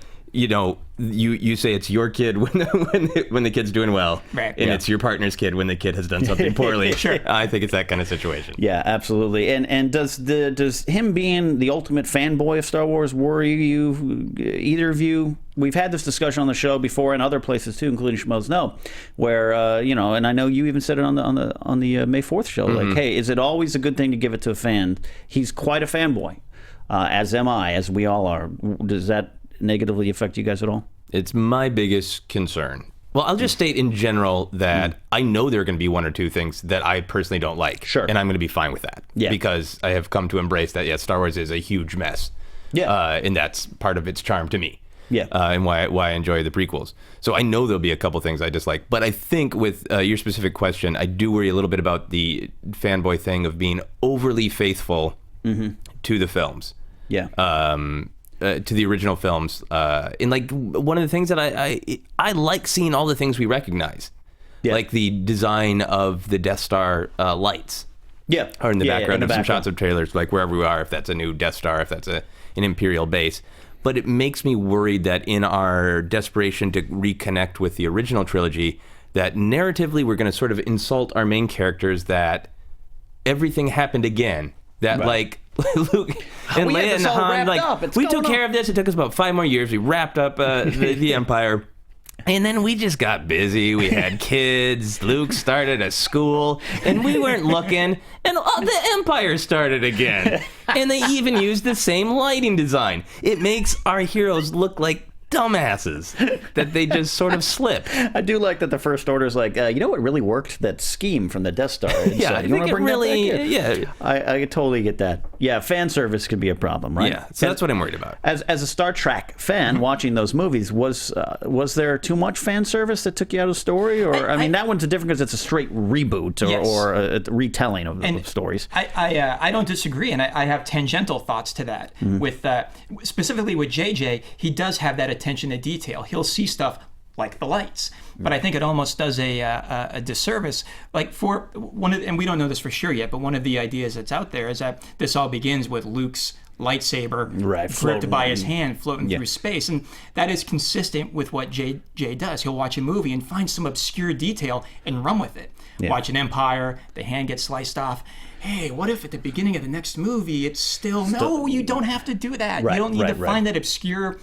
You say it's your kid when the kid's doing well, right. And it's your partner's kid when the kid has done something poorly. Sure. I think it's that kind of situation. Yeah, absolutely. And does him being the ultimate fanboy of Star Wars worry you? Either of you? We've had this discussion on the show before and other places too, including Schmoes Know, where and I know you even said it on the May 4th show. Like, hey, is it always a good thing to give it to a fan? He's quite a fanboy, as am I, as we all are. Does that negatively affect you guys at all? It's my biggest concern. Well, I'll just state in general that I know there are going to be one or two things that I personally don't like. Sure. And I'm going to be fine with that. Yeah. Because I have come to embrace that, Star Wars is a huge mess. Yeah. And that's part of its charm to me. Yeah. And why I enjoy the prequels. So I know there'll be a couple things I dislike. But I think with your specific question, I do worry a little bit about the fanboy thing of being overly faithful to the films. Yeah. To the original films, and like one of the things that I like seeing all the things we recognize, like the design of the Death Star lights, or in the background of some shots of trailers, like wherever we are, if that's a new Death Star, if that's an Imperial base. But it makes me worried that in our desperation to reconnect with the original trilogy, that narratively we're going to sort of insult our main characters, that everything happened again. That like Luke and We had Leia this and all Han, wrapped up. It's we took going care on. of this. It took us about 5 more years. We wrapped up the Empire. And then we just got busy. We had kids. Luke started a school, and we weren't looking. And the Empire started again. And they even used the same lighting design. It makes our heroes look like dumbasses that they just sort of slip. I do like that the First Order is like, you know what really worked? That scheme from the Death Star. Yeah, I you think want it to bring really, that back in? yeah. I totally get that. Yeah, fan service could be a problem, right? Yeah, so that's what I'm worried about. As a Star Trek fan watching those movies, was there too much fan service that took you out of the story? Or I mean, that one's different because it's a straight reboot or a retelling of stories. I don't disagree, and I have tangential thoughts to that. With specifically with JJ, he does have that attention to detail. He'll see stuff like the lights, but I think it almost does a disservice. Like for one of, and we don't know this for sure yet, but one of the ideas that's out there is that this all begins with Luke's lightsaber gripped by his hand floating through space, and that is consistent with what JJ does. He'll watch a movie and find some obscure detail and run with it. Watch an Empire, the hand gets sliced off. Hey, what if at the beginning of the next movie it's still no, you don't have to do that. You don't need to find that obscure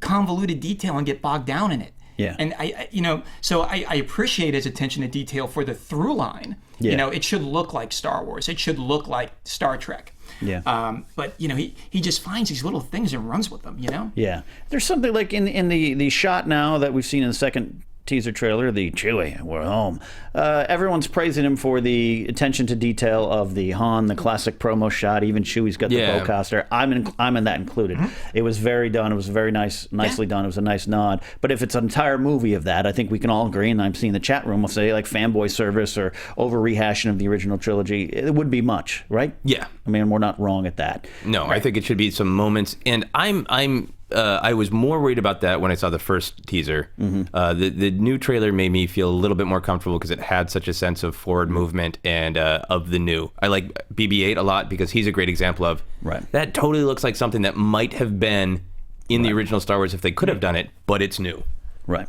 convoluted detail and get bogged down in it. Yeah. And I appreciate his attention to detail for the through line. Yeah. It should look like Star Wars. It should look like Star Trek. Yeah. But he just finds these little things and runs with them. Yeah. There's something like in the shot now that we've seen in the second teaser trailer, the Chewie, we're home. Everyone's praising him for the attention to detail of the Han, the classic promo shot. Even Chewie's got the bowcaster. I'm in that included. It was very done. It was very nicely done. It was a nice nod. But if it's an entire movie of that, I think we can all agree, and I'm seeing the chat room will say like fanboy service or over rehashing of the original trilogy. It would be much, right? Yeah. I mean, we're not wrong at that. No, I think it should be some moments, and I was more worried about that when I saw the first teaser. The new trailer made me feel a little bit more comfortable because it had such a sense of forward movement and of the new. I like BB-8 a lot because he's a great example of that. Totally looks like something that might have been in the original Star Wars if they could have done it, but it's new. Right.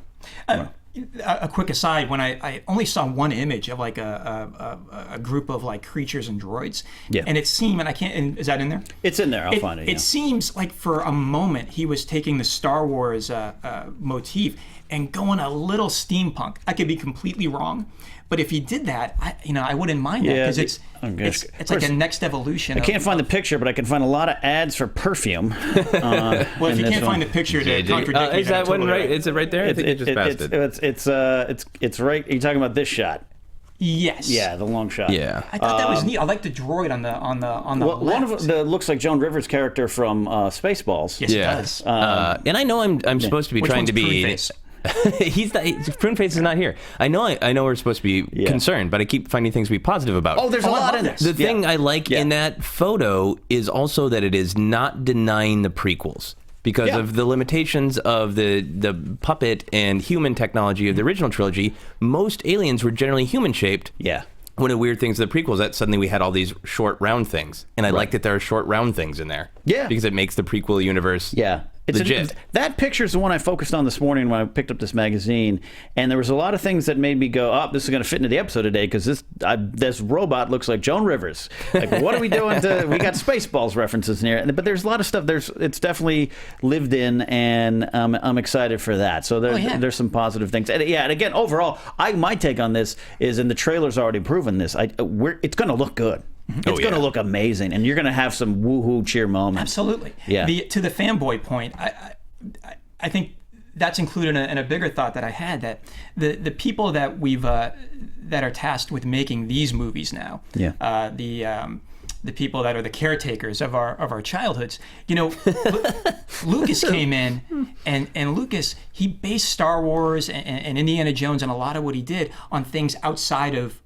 A quick aside, when I only saw one image of like a group of like creatures and droids, and it seemed, and I can't, and is that in there? It's in there. I'll find it. It seems like for a moment he was taking the Star Wars motif and going a little steampunk. I could be completely wrong, but if he did that, I wouldn't mind that because it's like a next evolution. I can't find the picture, but I can find a lot of ads for perfume. Well, if you can't find the picture to contradict me, is that one right? Is it right there? I think you just passed it. It's right. Are you talking about this shot? Yes. Yeah, the long shot. I thought that was neat. I like the droid on the left. One of the looks like Joan Rivers' character from Spaceballs. Yes, it does. And I know I'm supposed to be trying to be. Pruneface? Pruneface is not here. I know we're supposed to be concerned, but I keep finding things to be positive about. Oh, there's a lot in this. The thing I like in that photo is also that it is not denying the prequels. Because of the limitations of the puppet and human technology of the original trilogy, most aliens were generally human-shaped. Yeah. One of the weird things of the prequels that suddenly we had all these short, round things. And I like that there are short, round things in there. Yeah. Because it makes the prequel universe legit. That picture is the one I focused on this morning when I picked up this magazine, and there was a lot of things that made me go, "Oh, this is going to fit into the episode today," because this robot looks like Joan Rivers. Like, what are we doing? We got Spaceballs references in here, but there's a lot of stuff. It's definitely lived in, and I'm excited for that. So there's some positive things. And again, overall, my take on this is, and the trailer's already proven this. It's going to look good. It's going to look amazing, and you're going to have some woohoo cheer moments. Absolutely. Yeah. To the fanboy point, I think that's included in a bigger thought that I had, that the people that that are tasked with making these movies now, the people that are the caretakers of our childhoods, Lucas came in, and Lucas, he based Star Wars and Indiana Jones and a lot of what he did on things outside of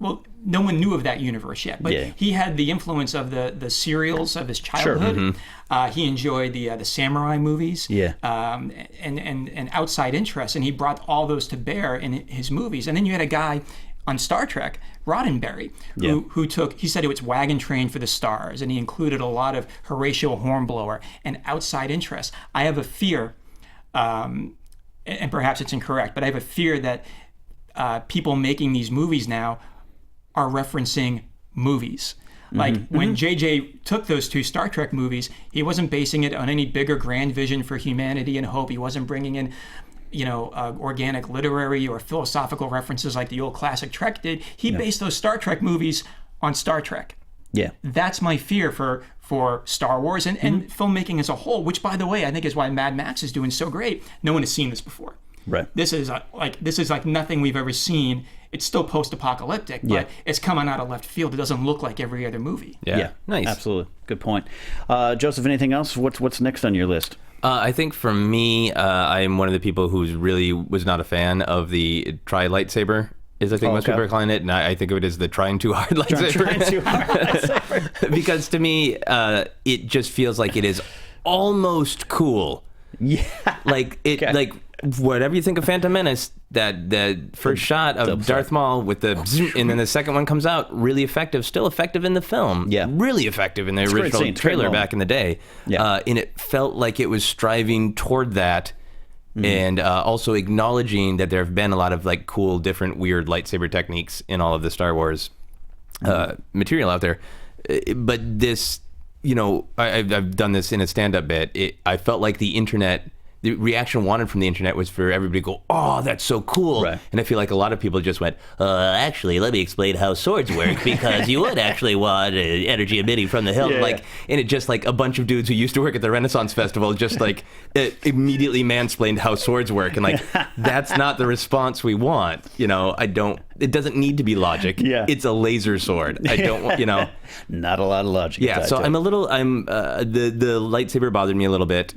well, no one knew of that universe yet, but he had the influence of the serials of his childhood. Sure. He enjoyed the samurai movies, and outside interests, and he brought all those to bear in his movies. And then you had a guy on Star Trek, Roddenberry, who he said it was Wagon Train for the Stars, and he included a lot of Horatio Hornblower and outside interests. I have a fear, and perhaps it's incorrect, but I have a fear that people making these movies now are referencing movies. Like when JJ took those 2 Star Trek movies, he wasn't basing it on any bigger grand vision for humanity and hope. He wasn't bringing in, organic literary or philosophical references like the old classic Trek did. He based those Star Trek movies on Star Trek. Yeah. That's my fear for Star Wars and filmmaking as a whole, which, by the way, I think is why Mad Max is doing so great. No one has seen this before. Right. This is like nothing we've ever seen. It's still post-apocalyptic, but it's coming out of left field. It doesn't look like every other movie. Yeah. Nice. Absolutely. Good point. Joseph, anything else? What's next on your list? I think for me, I'm one of the people who really was not a fan of the tri-lightsaber. I think most people are calling it, and I think of it as the trying too hard lightsaber. Trying too hard lightsaber. Because to me, it just feels like it is almost cool. Yeah. Like whatever you think of Phantom Menace, that first shot of Darth Maul with the zoom, and then the second one comes out, really effective, still effective in the film. Yeah. Really effective in the original trailer back in the day. Yeah. And it felt like it was striving toward that. And also acknowledging that there have been a lot of like cool, different, weird lightsaber techniques in all of the Star Wars material out there. But this, I've done this in a stand-up bit. I felt like the reaction wanted from the internet was for everybody to go, "Oh, that's so cool!" Right. And I feel like a lot of people just went, "Actually, let me explain how swords work because you would actually want energy emitting from the hilt." Yeah. And it just like a bunch of dudes who used to work at the Renaissance Festival just like immediately mansplained how swords work, and like that's not the response we want. It doesn't need to be logic. Yeah. It's a laser sword. I don't want, Not a lot of logic. Yeah, so I'm the lightsaber bothered me a little bit.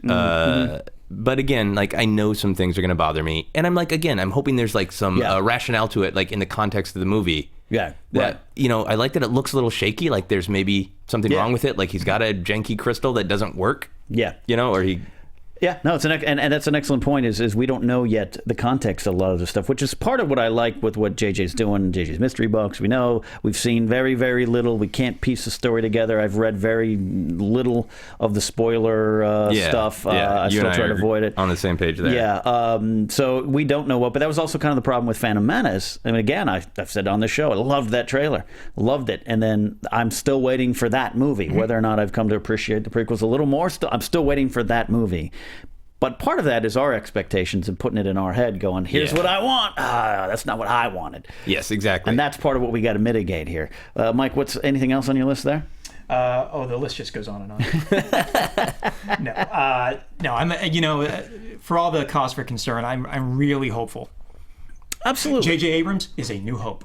But again, like I know some things are going to bother me, and I'm like, again, I'm hoping there's like some rationale to it, like in the context of the movie. Yeah, that I like that it looks a little shaky, like there's maybe something wrong with it, like he's got a janky crystal that doesn't work. Yeah, or he. Yeah, no, it's and that's an excellent point. Is we don't know yet the context of a lot of this stuff, which is part of what I like with what JJ's doing. JJ's mystery books. We've seen very, very little. We can't piece the story together. I've read very little of the spoiler stuff. I still try to avoid it. On the same page there. Yeah. So we don't know what, but that was also kind of the problem with Phantom Menace. I mean, again, I've said on the show, I loved that trailer, loved it, and then I'm still waiting for that movie. Whether or not I've come to appreciate the prequels a little more, I'm still waiting for that movie. But part of that is our expectations and putting it in our head going, here's what I want. That's not what I wanted. Yes, exactly. And that's part of what we got to mitigate here. Mike, what's anything else on your list there? The list just goes on and on. No, I'm, for all the cause for concern, I'm really hopeful. Absolutely. J.J. Abrams is a new hope.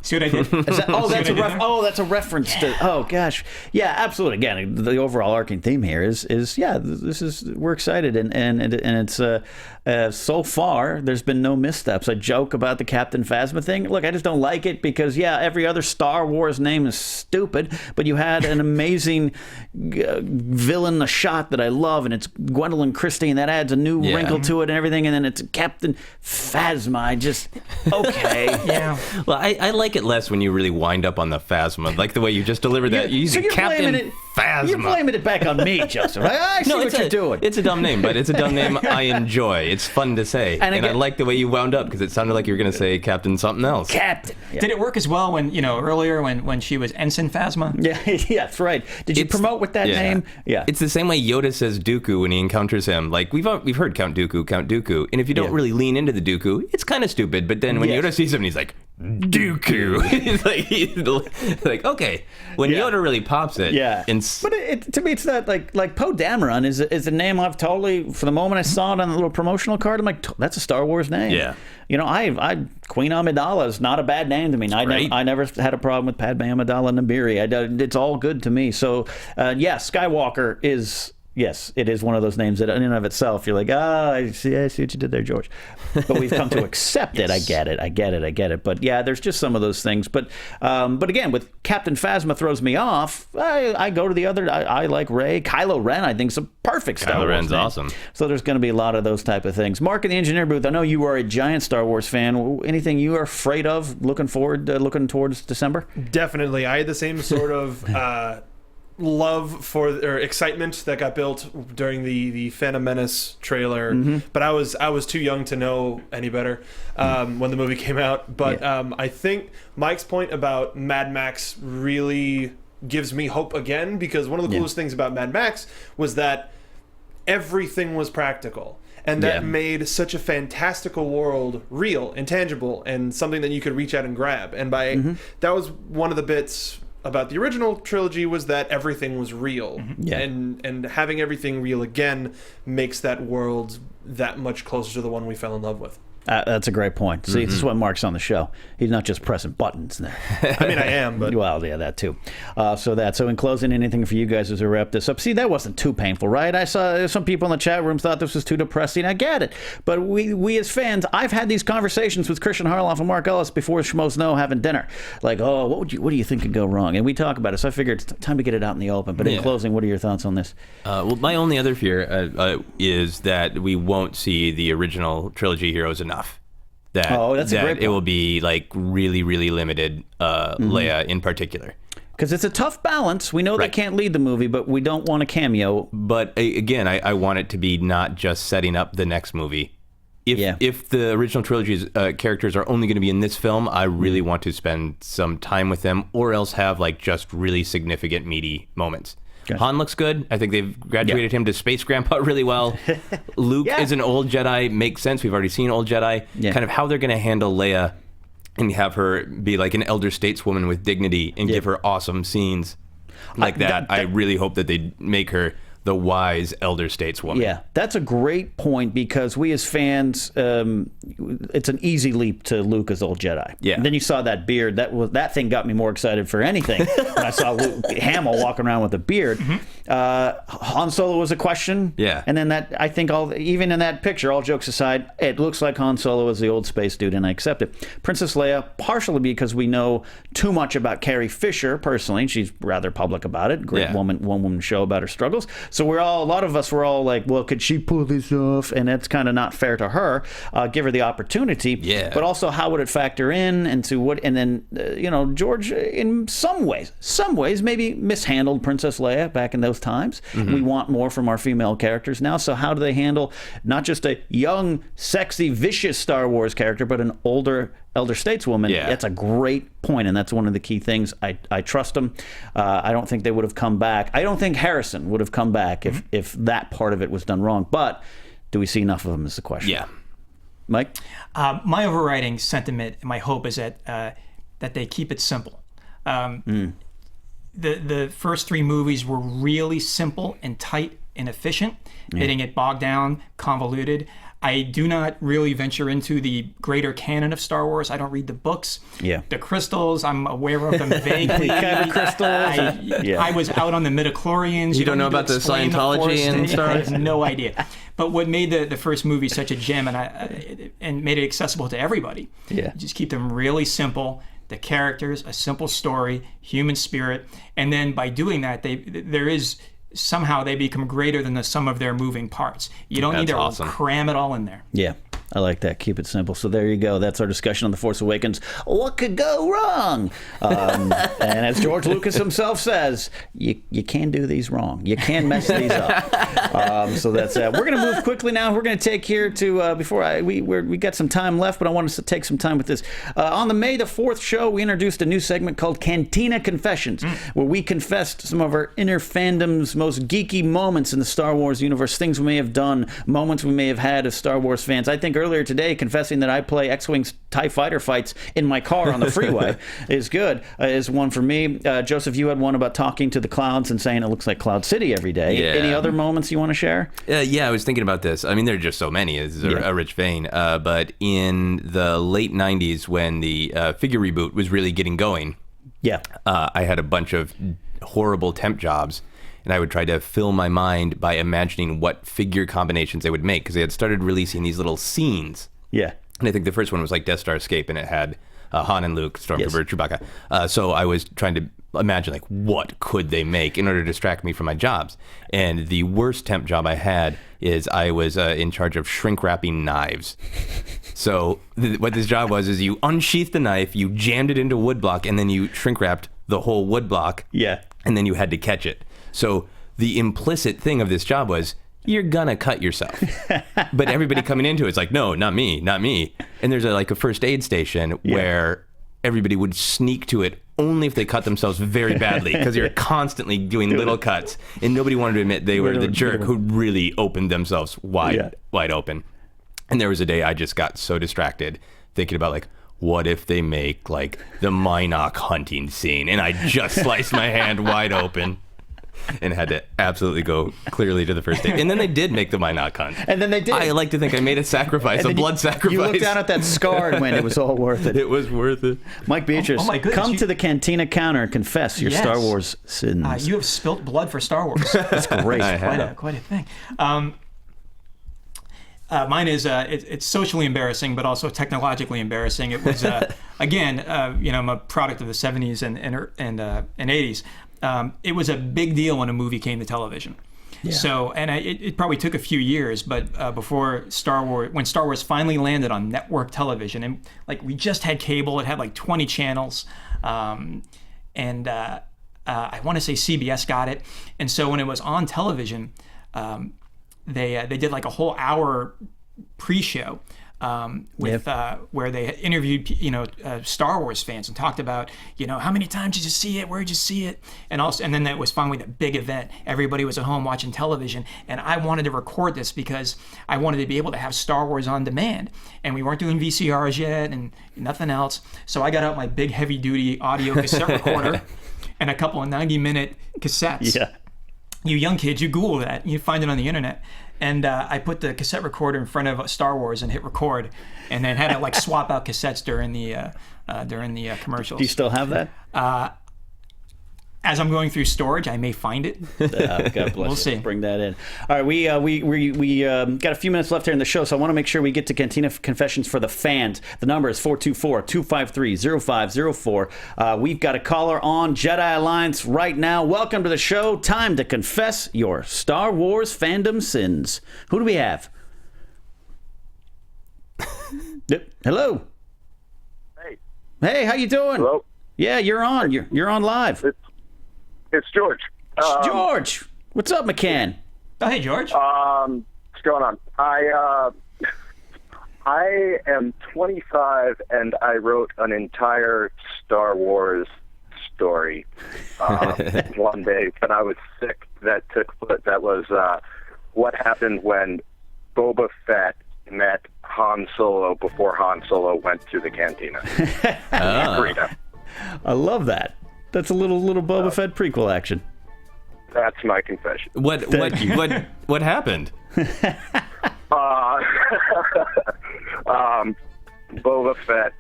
See what I did? That's a reference to. Oh gosh, yeah, absolutely. Again, the overall arcing theme here is we're excited and it's so far there's been no missteps. I joke about the Captain Phasma thing. Look, I just don't like it because every other Star Wars name is stupid, but you had an amazing villain, a shot that I love, and it's Gwendolyn Christie, and that adds a new wrinkle to it and everything, and then it's Captain Phasma. Okay. Yeah. Well, I like it less when you really wind up on the Phasma, like the way you just delivered that. You're Captain Phasma. You're blaming it back on me, Joseph. I see what you're doing. It's a dumb name, but it's a dumb name I enjoy. It's fun to say. And I like the way you wound up because it sounded like you were going to say Captain something else. Captain. Yeah. Did it work as well when, earlier when she was Ensign Phasma? Yeah, that's right. Did you promote with that name? Yeah. It's the same way Yoda says Dooku when he encounters him. Like, we've heard Count Dooku. And if you don't really lean into the Dooku, it's kind of stutid. But then when Yoda sees him, he's like, Dooku. he's like, okay. When Yoda really pops it. Yeah. But to me, it's that like Poe Dameron is a name I've totally, for the moment I saw it on the little promotional card, I'm like, that's a Star Wars name. Yeah. I Queen Amidala is not a bad name to me. I never had a problem with Padme Amidala Nabiri. It's all good to me. So, Skywalker is. Yes, it is one of those names that in and of itself, you're like, I see what you did there, George. But we've come to accept it. I get it. But yeah, there's just some of those things. But again, with Captain Phasma throws me off, I go to the other. I like Rey. Kylo Ren, I think, is a perfect Star Wars Ren's name. Awesome. So there's going to be a lot of those type of things. Mark in the engineer booth, I know you are a giant Star Wars fan. Anything you are afraid of looking towards December? Definitely. I had the same sort of... love or excitement that got built during the Phantom Menace trailer, but I was too young to know any better when the movie came out. But I think Mike's point about Mad Max really gives me hope again, because one of the coolest things about Mad Max was that everything was practical. And that made such a fantastical world real and tangible and something that you could reach out and grab. And that was one of the bits about the original trilogy, was that everything was real. And having everything real again makes that world that much closer to the one we fell in love with. That's a great point. See, this is what Mark's on the show. He's not just pressing buttons there. I mean, I am, but... Well, yeah, that too. So in closing, anything for you guys as we wrap this up? See, that wasn't too painful, right? I saw some people in the chat room thought this was too depressing. I get it. But we as fans, I've had these conversations with Christian Harloff and Mark Ellis before Schmoes Know having dinner. Like, oh, what do you think could go wrong? And we talk about it. So I figured it's time to get it out in the open. But in closing, what are your thoughts on this? Well, my only other fear is that we won't see the original trilogy heroes enough. That's a great point. It will be like really, really limited, Leia in particular. Because it's a tough balance. We know they can't lead the movie, but we don't want a cameo. But again, I want it to be not just setting up the next movie. If the original trilogy's characters are only going to be in this film, I really want to spend some time with them, or else have like just really significant, meaty moments. Gotcha. Han looks good. I think they've graduated him to Space Grandpa really well. Luke is an old Jedi. Makes sense. We've already seen old Jedi. Kind of how they're going to handle Leia and have her be like an elder stateswoman with dignity and give her awesome scenes like that. I really hope that they make her the wise elder stateswoman. Yeah, that's a great point, because we as fans, it's an easy leap to Luke as old Jedi. Yeah. And then you saw that beard. That thing got me more excited for anything when I saw Luke Hamill walking around with a beard. Han Solo was a question. Yeah. And then I think even in that picture, all jokes aside, it looks like Han Solo is the old space dude, and I accept it. Princess Leia, partially because we know too much about Carrie Fisher personally. She's rather public about it. Great one-woman show about her struggles. So a lot of us were all like, well, could she pull this off? And that's kind of not fair to her. Give her the opportunity. Yeah. But also, how would it factor in into what? And then, George, in some ways, maybe mishandled Princess Leia back in those times. We want more from our female characters now. So how do they handle not just a young, sexy, vicious Star Wars character, but an older elder stateswoman? That's a great point, and that's one of the key things. I trust them. I don't think they would have come back. I don't think Harrison would have come back if that part of it was done wrong. But do we see enough of him is the question. Yeah. Mike? My overriding sentiment and my hope is that they keep it simple. The first three movies were really simple and tight and efficient. They didn't get bogged down, convoluted. I do not really venture into the greater canon of Star Wars. I don't read the books. Yeah. The crystals, I'm aware of them vaguely. Kind of crystals. I was out on the midichlorians. You don't know about the Scientology and Star Wars? I have no idea. But what made the first movie such a gem and made it accessible to everybody, just keep them really simple. The characters, a simple story, human spirit. And then by doing that, somehow they become greater than the sum of their moving parts. You don't need to cram it all in there. Yeah, I like that. Keep it simple. So there you go. That's our discussion on The Force Awakens. What could go wrong? And as George Lucas himself says, you can do these wrong. You can mess these up. So that's that. We're going to move quickly now. We're going to take here to, we got some time left, but I want us to take some time with this. On the May the 4th show, we introduced a new segment called Cantina Confessions, where we confessed some of our inner fandom's most geeky moments in the Star Wars universe, things we may have done, moments we may have had as Star Wars fans. I think earlier today, confessing that I play X-Wing TIE Fighter fights in my car on the freeway is good, is one for me. Joseph, you had one about talking to the clouds and saying it looks like Cloud City every day. Yeah. Any other moments you want to share? Yeah, I was thinking about this. I mean, there are just so many. It's a rich vein. But in the late 90s, when the figure reboot was really getting going, I had a bunch of horrible temp jobs. And I would try to fill my mind by imagining what figure combinations they would make, because they had started releasing these little scenes. Yeah. And I think the first one was like Death Star Escape, and it had Han and Luke, Stormtrooper, Chewbacca. So I was trying to imagine, like, what could they make in order to distract me from my jobs? And the worst temp job I had is I was in charge of shrink wrapping knives. So what this job was is you unsheathed the knife, you jammed it into wood block, and then you shrink wrapped the whole wood block. Yeah. And then you had to catch it. So the implicit thing of this job was, you're gonna cut yourself. But everybody coming into it's like, no, not me. And there's a first aid station where everybody would sneak to it only if they cut themselves very badly, because you're constantly doing little cuts, and nobody wanted to admit they were the jerk who really opened themselves wide open. And there was a day I just got so distracted thinking about what if they make the Minoc hunting scene, and I just sliced my hand wide open. And had to absolutely go clearly to the first aid. And then they did make the Minoc hunt. And then they did. I like to think I made a sacrifice, a blood sacrifice. You looked down at that scar and went, it was all worth it. It was worth it. Mike Beatrice, my goodness, come to the Cantina counter and confess your Star Wars sins. You have spilt blood for Star Wars. That's great. Quite a thing. Mine is it's socially embarrassing, but also technologically embarrassing. It was again, I'm a product of the 70s and 80s. It was a big deal when a movie came to television. Yeah. So, and it probably took a few years, but before when Star Wars finally landed on network television, and we just had cable, it had 20 channels, and I want to say CBS got it, and so when it was on television, they did a whole hour pre-show. Where they interviewed, Star Wars fans and talked about, how many times did you see it? Where did you see it? And then that was finally the big event. Everybody was at home watching television, and I wanted to record this because I wanted to be able to have Star Wars on demand. And we weren't doing VCRs yet and nothing else. So I got out my big heavy-duty audio cassette recorder and a couple of 90-minute cassettes. Yeah. You young kids, you Google that, you find it on the internet. And I put the cassette recorder in front of Star Wars and hit record, and then had to swap out cassettes during the commercials. Do you still have that? As I'm going through storage, I may find it. God bless we'll you. see. Bring that in. All right, we got a few minutes left here in the show, so I want to make sure we get to Cantina Confessions for the fans. The number is 424-253-0504. We've got a caller on Jedi Alliance right now. Welcome to the show. Time to confess your Star Wars fandom sins. Who do we have? Hello. Hey, how you doing? Hello. Yeah, you're on. You're on live. It's George. George, what's up, McCann? Oh, hey, George. What's going on? I am 25, and I wrote an entire Star Wars story one day when I was sick. That was what happened when Boba Fett met Han Solo before Han Solo went to the Cantina. I love that. That's a little Boba Fett prequel action. That's my confession. What happened? Boba Fett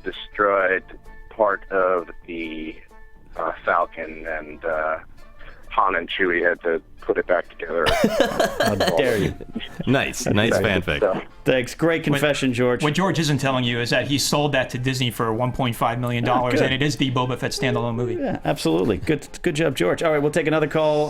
destroyed part of the Falcon, and Han and Chewie had to put it back together. How dare you? Nice fanfic. So. Thanks. Great confession, George. What George isn't telling you is that he sold that to Disney for $1.5 million, and it is the Boba Fett standalone movie. Yeah, absolutely. Good job, George. All right, we'll take another call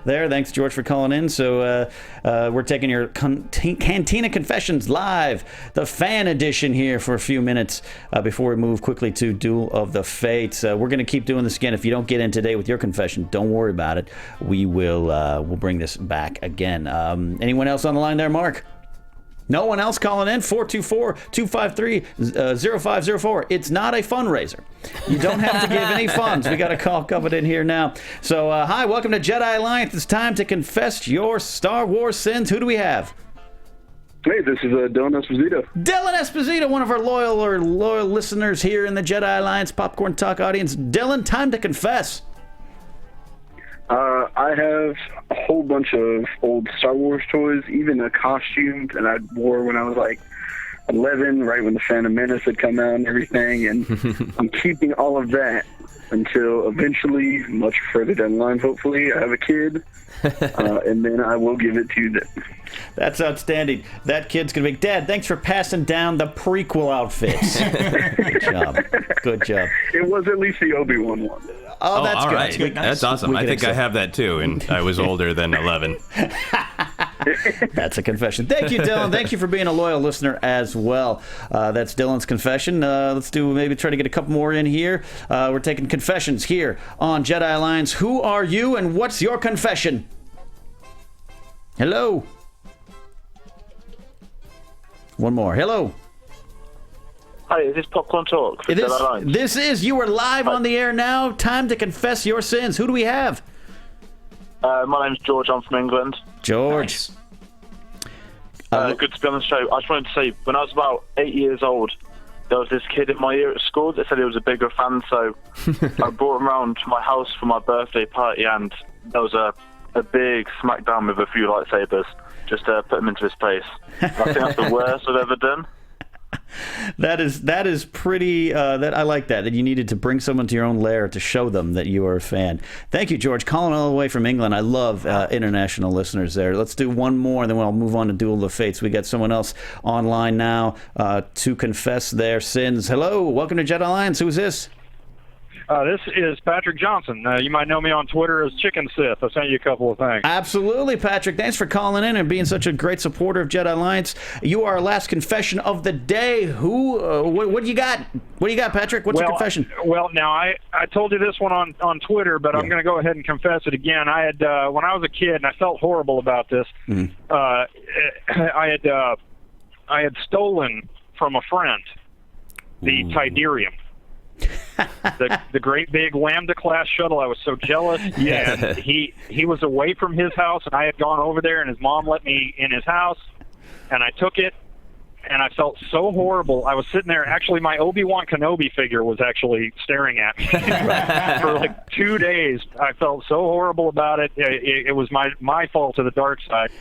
there. Thanks, George, for calling in. So we're taking your Cantina Confessions live, the fan edition here for a few minutes before we move quickly to Duel of the Fates. We're going to keep doing this again. If you don't get in today with your confession, don't worry about it. We will we'll bring this back again. Anyone else on the line there, Mark? No one else calling in? 424-253-0504. It's not a fundraiser. You don't have to give any funds. We got a call coming in here now. So, hi, welcome to Jedi Alliance. It's time to confess your Star Wars sins. Who do we have? Hey, this is Dylan Esposito. Dylan Esposito, one of our loyal listeners here in the Jedi Alliance Popcorn Talk audience. Dylan, time to confess. I have a whole bunch of old Star Wars toys, even a costume that I wore when I was like 11, right when the Phantom Menace had come out and everything, and I'm keeping all of that until eventually, much further down the line, hopefully, I have a kid, and then I will give it to them. That's outstanding. That kid's going to be, Dad, thanks for passing down the prequel outfits. Good job. It was at least the Obi-Wan one. Oh, that's all good. right. That's, that's awesome. I think I have that too, and I was older than 11. That's a confession. Thank you, Dylan. Thank you for being a loyal listener as well. That's Dylan's confession. Let's maybe try to get a couple more in here. We're taking confessions here on Jedi Alliance. Who are you and what's your confession? Hello. One more. Hello. Hi, is this Popcorn Talk? For Jedi Alliance? This is. You are live on the air now. Time to confess your sins. Who do we have? My name's George. I'm from England. George. Nice. Good to be on the show. I just wanted to say, when I was about 8 years old, there was this kid in my year at school that said he was a bigger fan, so I brought him round to my house for my birthday party, and there was a big smackdown with a few lightsabers, just to put him into his place. I think that's the worst I've ever done. That is pretty. I like that you needed to bring someone to your own lair to show them that you are a fan. Thank you, George. Calling all the way from England. I love international listeners there. Let's do one more, and then we'll move on to Duel of the Fates. We got someone else online now to confess their sins. Hello, welcome to Jedi Alliance. Who's this? This is Patrick Johnson. You might know me on Twitter as Chicken Sith. I sent you a couple of things. Absolutely, Patrick. Thanks for calling in and being such a great supporter of Jedi Alliance. You are our last confession of the day. What do you got? What do you got, Patrick? What's your confession? Well, now, I told you this one on Twitter, but I'm going to go ahead and confess it again. I had when I was a kid, and I felt horrible about this, I had stolen from a friend the Tidarium. the great big Lambda class shuttle. I was so jealous. Yeah. And he was away from his house, and I had gone over there, and his mom let me in his house, and I took it, and I felt so horrible. I was sitting there. Actually, my Obi-Wan Kenobi figure was actually staring at me for like 2 days. I felt so horrible about it. It was my fault to the dark side.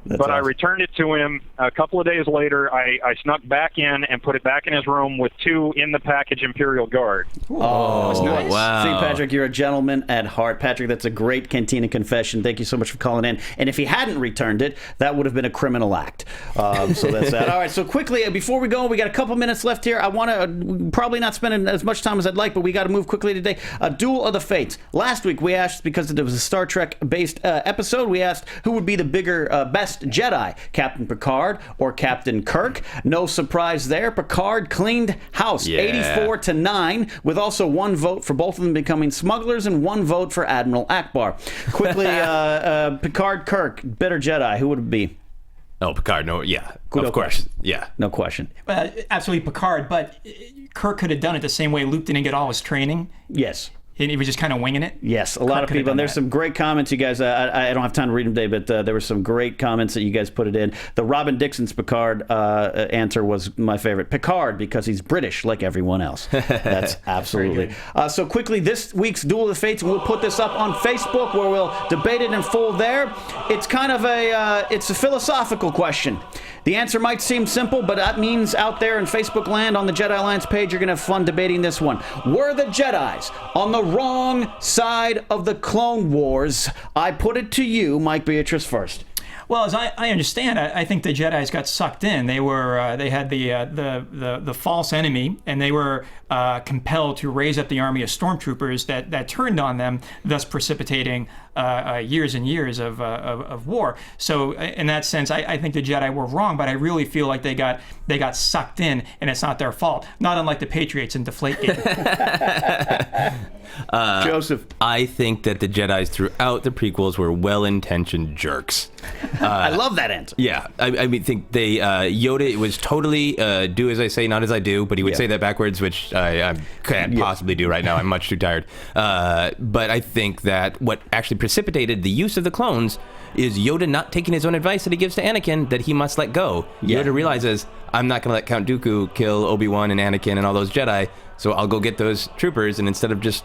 But awesome. I returned it to him a couple of days later. I snuck back in and put it back in his room with 2 in-the-package Imperial Guard. Oh, that's nice. Wow. See, Patrick, you're a gentleman at heart. Patrick, that's a great Cantina confession. Thank you so much for calling in. And if he hadn't returned it, that would have been a criminal act. So that's that. All right, so quickly, before we go, we got a couple minutes left here. I want to probably not spend as much time as I'd like, but we got to move quickly today. Duel of the Fates. Last week, we asked, because it was a Star Trek-based episode, we asked who would be the bigger, best Jedi, Captain Picard or Captain Kirk. No surprise there. Picard cleaned house, 84-9, with also 1 vote for both of them becoming smugglers and 1 vote for Admiral Akbar. Quickly, Picard, Kirk, better Jedi. Who would it be? Oh, Picard. No, yeah, No of course. question. Yeah, no question. Absolutely Picard, but Kirk could have done it the same way Luke didn't get all his training. Yes. He was just kind of winging it. Yes, a lot of people. And there's some great comments, you guys. I don't have time to read them today, but there were some great comments that you guys put it in. The Robin Dixon's Picard answer was my favorite. Picard, because he's British like everyone else. That's absolutely. So quickly, this week's Duel of the Fates, and we'll put this up on Facebook where we'll debate it in full there. It's kind of it's a philosophical question. The answer might seem simple, but that means out there in Facebook land on the Jedi Alliance page, you're going to have fun debating this one. Were the Jedis on the wrong side of the Clone Wars? I put it to you, Mike Beatrice, first. Well, as I understand, I think the Jedis got sucked in. They were they had the false enemy, and they were compelled to raise up the army of stormtroopers that turned on them, thus precipitating years and years of war. So in that sense, I think the Jedi were wrong, but I really feel like they got sucked in, and it's not their fault. Not unlike the Patriots in Deflategate. Joseph. I think that the Jedis throughout the prequels were well-intentioned jerks. I love that answer. Yeah, I mean, think they Yoda was totally do as I say, not as I do, but he would say that backwards, which I can't possibly do right now. I'm much too tired. But I think that what actually precipitated the use of the clones is Yoda not taking his own advice that he gives to Anakin that he must let go. Yoda realizes, I'm not going to let Count Dooku kill Obi-Wan and Anakin and all those Jedi, so I'll go get those troopers, and instead of just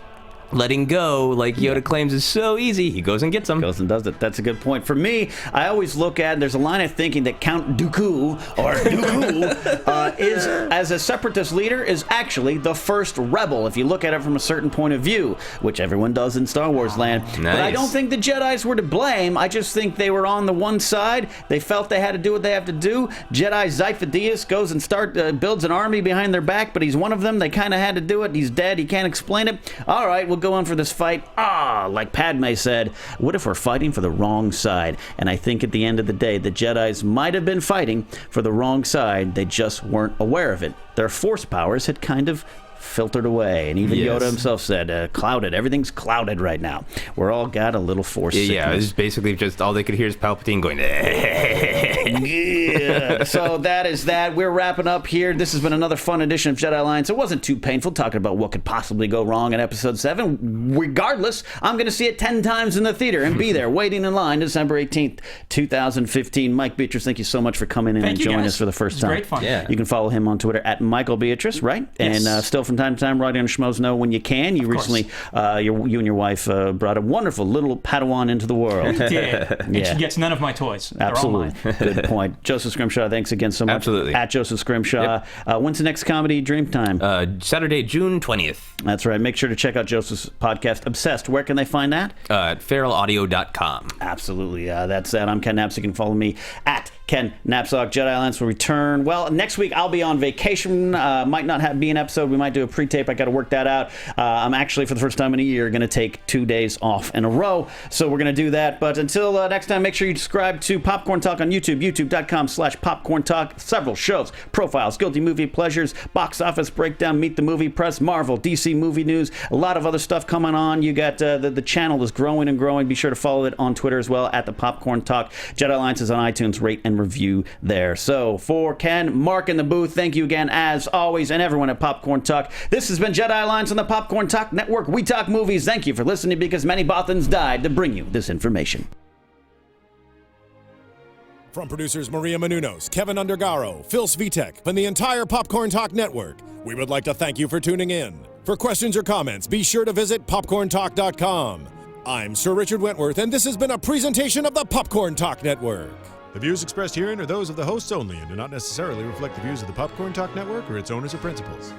letting go, like Yoda claims is so easy, he goes and gets them. Goes and does it. That's a good point. For me, I always look at, there's a line of thinking that Count Dooku, or Dooku, is, as a separatist leader, is actually the first rebel, if you look at it from a certain point of view, which everyone does in Star Wars land. Nice. But I don't think the Jedis were to blame. I just think they were on the one side. They felt they had to do what they have to do. Jedi Zyphidius goes and builds an army behind their back, but he's one of them. They kind of had to do it. He's dead. He can't explain it. All right, we'll go in for this fight, like Padme said, what if we're fighting for the wrong side? And I think at the end of the day, the Jedis might have been fighting for the wrong side. They just weren't aware of it. Their force powers had kind of filtered away, and even Yoda himself said, clouded. Everything's clouded right now. We're all got a little force sickness. Yeah, it's basically just all they could hear is Palpatine going, yeah. So that is that. We're wrapping up here. This has been another fun edition of Jedi Alliance. It wasn't too painful talking about what could possibly go wrong in Episode 7. Regardless, I'm going to see it 10 times in the theater and be there waiting in line December 18th, 2015. Mike Beatrice, thank you so much for coming in and joining us for the first time. Great fun. Yeah. You can follow him on Twitter at Michael Beatrice, right? Yes. And still from time to time, writing on Schmoes Know when you can. You recently, you and your wife brought a wonderful little Padawan into the world. We did. And she gets none of my toys. Absolutely. They're all mine. Good point. Joseph Scrimshaw, thanks again so much. Absolutely. At Joseph Scrimshaw. When's the next comedy dream time? Saturday, June 20th. That's right. Make sure to check out Joseph's podcast, Obsessed. Where can they find that? At feralaudio.com. Absolutely. That's that. I'm Ken Napzok. You can follow me at Ken Napzok. Jedi Alliance will return. Well, next week I'll be on vacation. Might not be an episode. We might do a pre-tape. I got to work that out. I'm actually, for the first time in a year, going to take 2 days off in a row. So we're going to do that. But until next time, make sure you subscribe to Popcorn Talk on YouTube, youtube.com/Popcorn Talk. Several shows, profiles, guilty movie pleasures, box office breakdown, meet the movie press, Marvel, DC movie news, a lot of other stuff coming on. You got the channel is growing and growing. Be sure to follow it on Twitter as well at the Popcorn Talk. Jedi Alliance is on iTunes. Rate and review there. So for Ken, Mark in the booth, thank you again as always, and everyone at Popcorn Talk. This has been Jedi Alliance on the Popcorn Talk Network. We talk movies. Thank you for listening, because many Bothans died to bring you this information. From producers Maria Menounos, Kevin Undergaro, Phil Svitek, and the entire Popcorn Talk Network, we would like to thank you for tuning in. For questions or comments, be sure to visit popcorntalk.com. I'm Sir Richard Wentworth, and this has been a presentation of the Popcorn Talk Network. The views expressed herein are those of the hosts only and do not necessarily reflect the views of the Popcorn Talk Network or its owners or principals.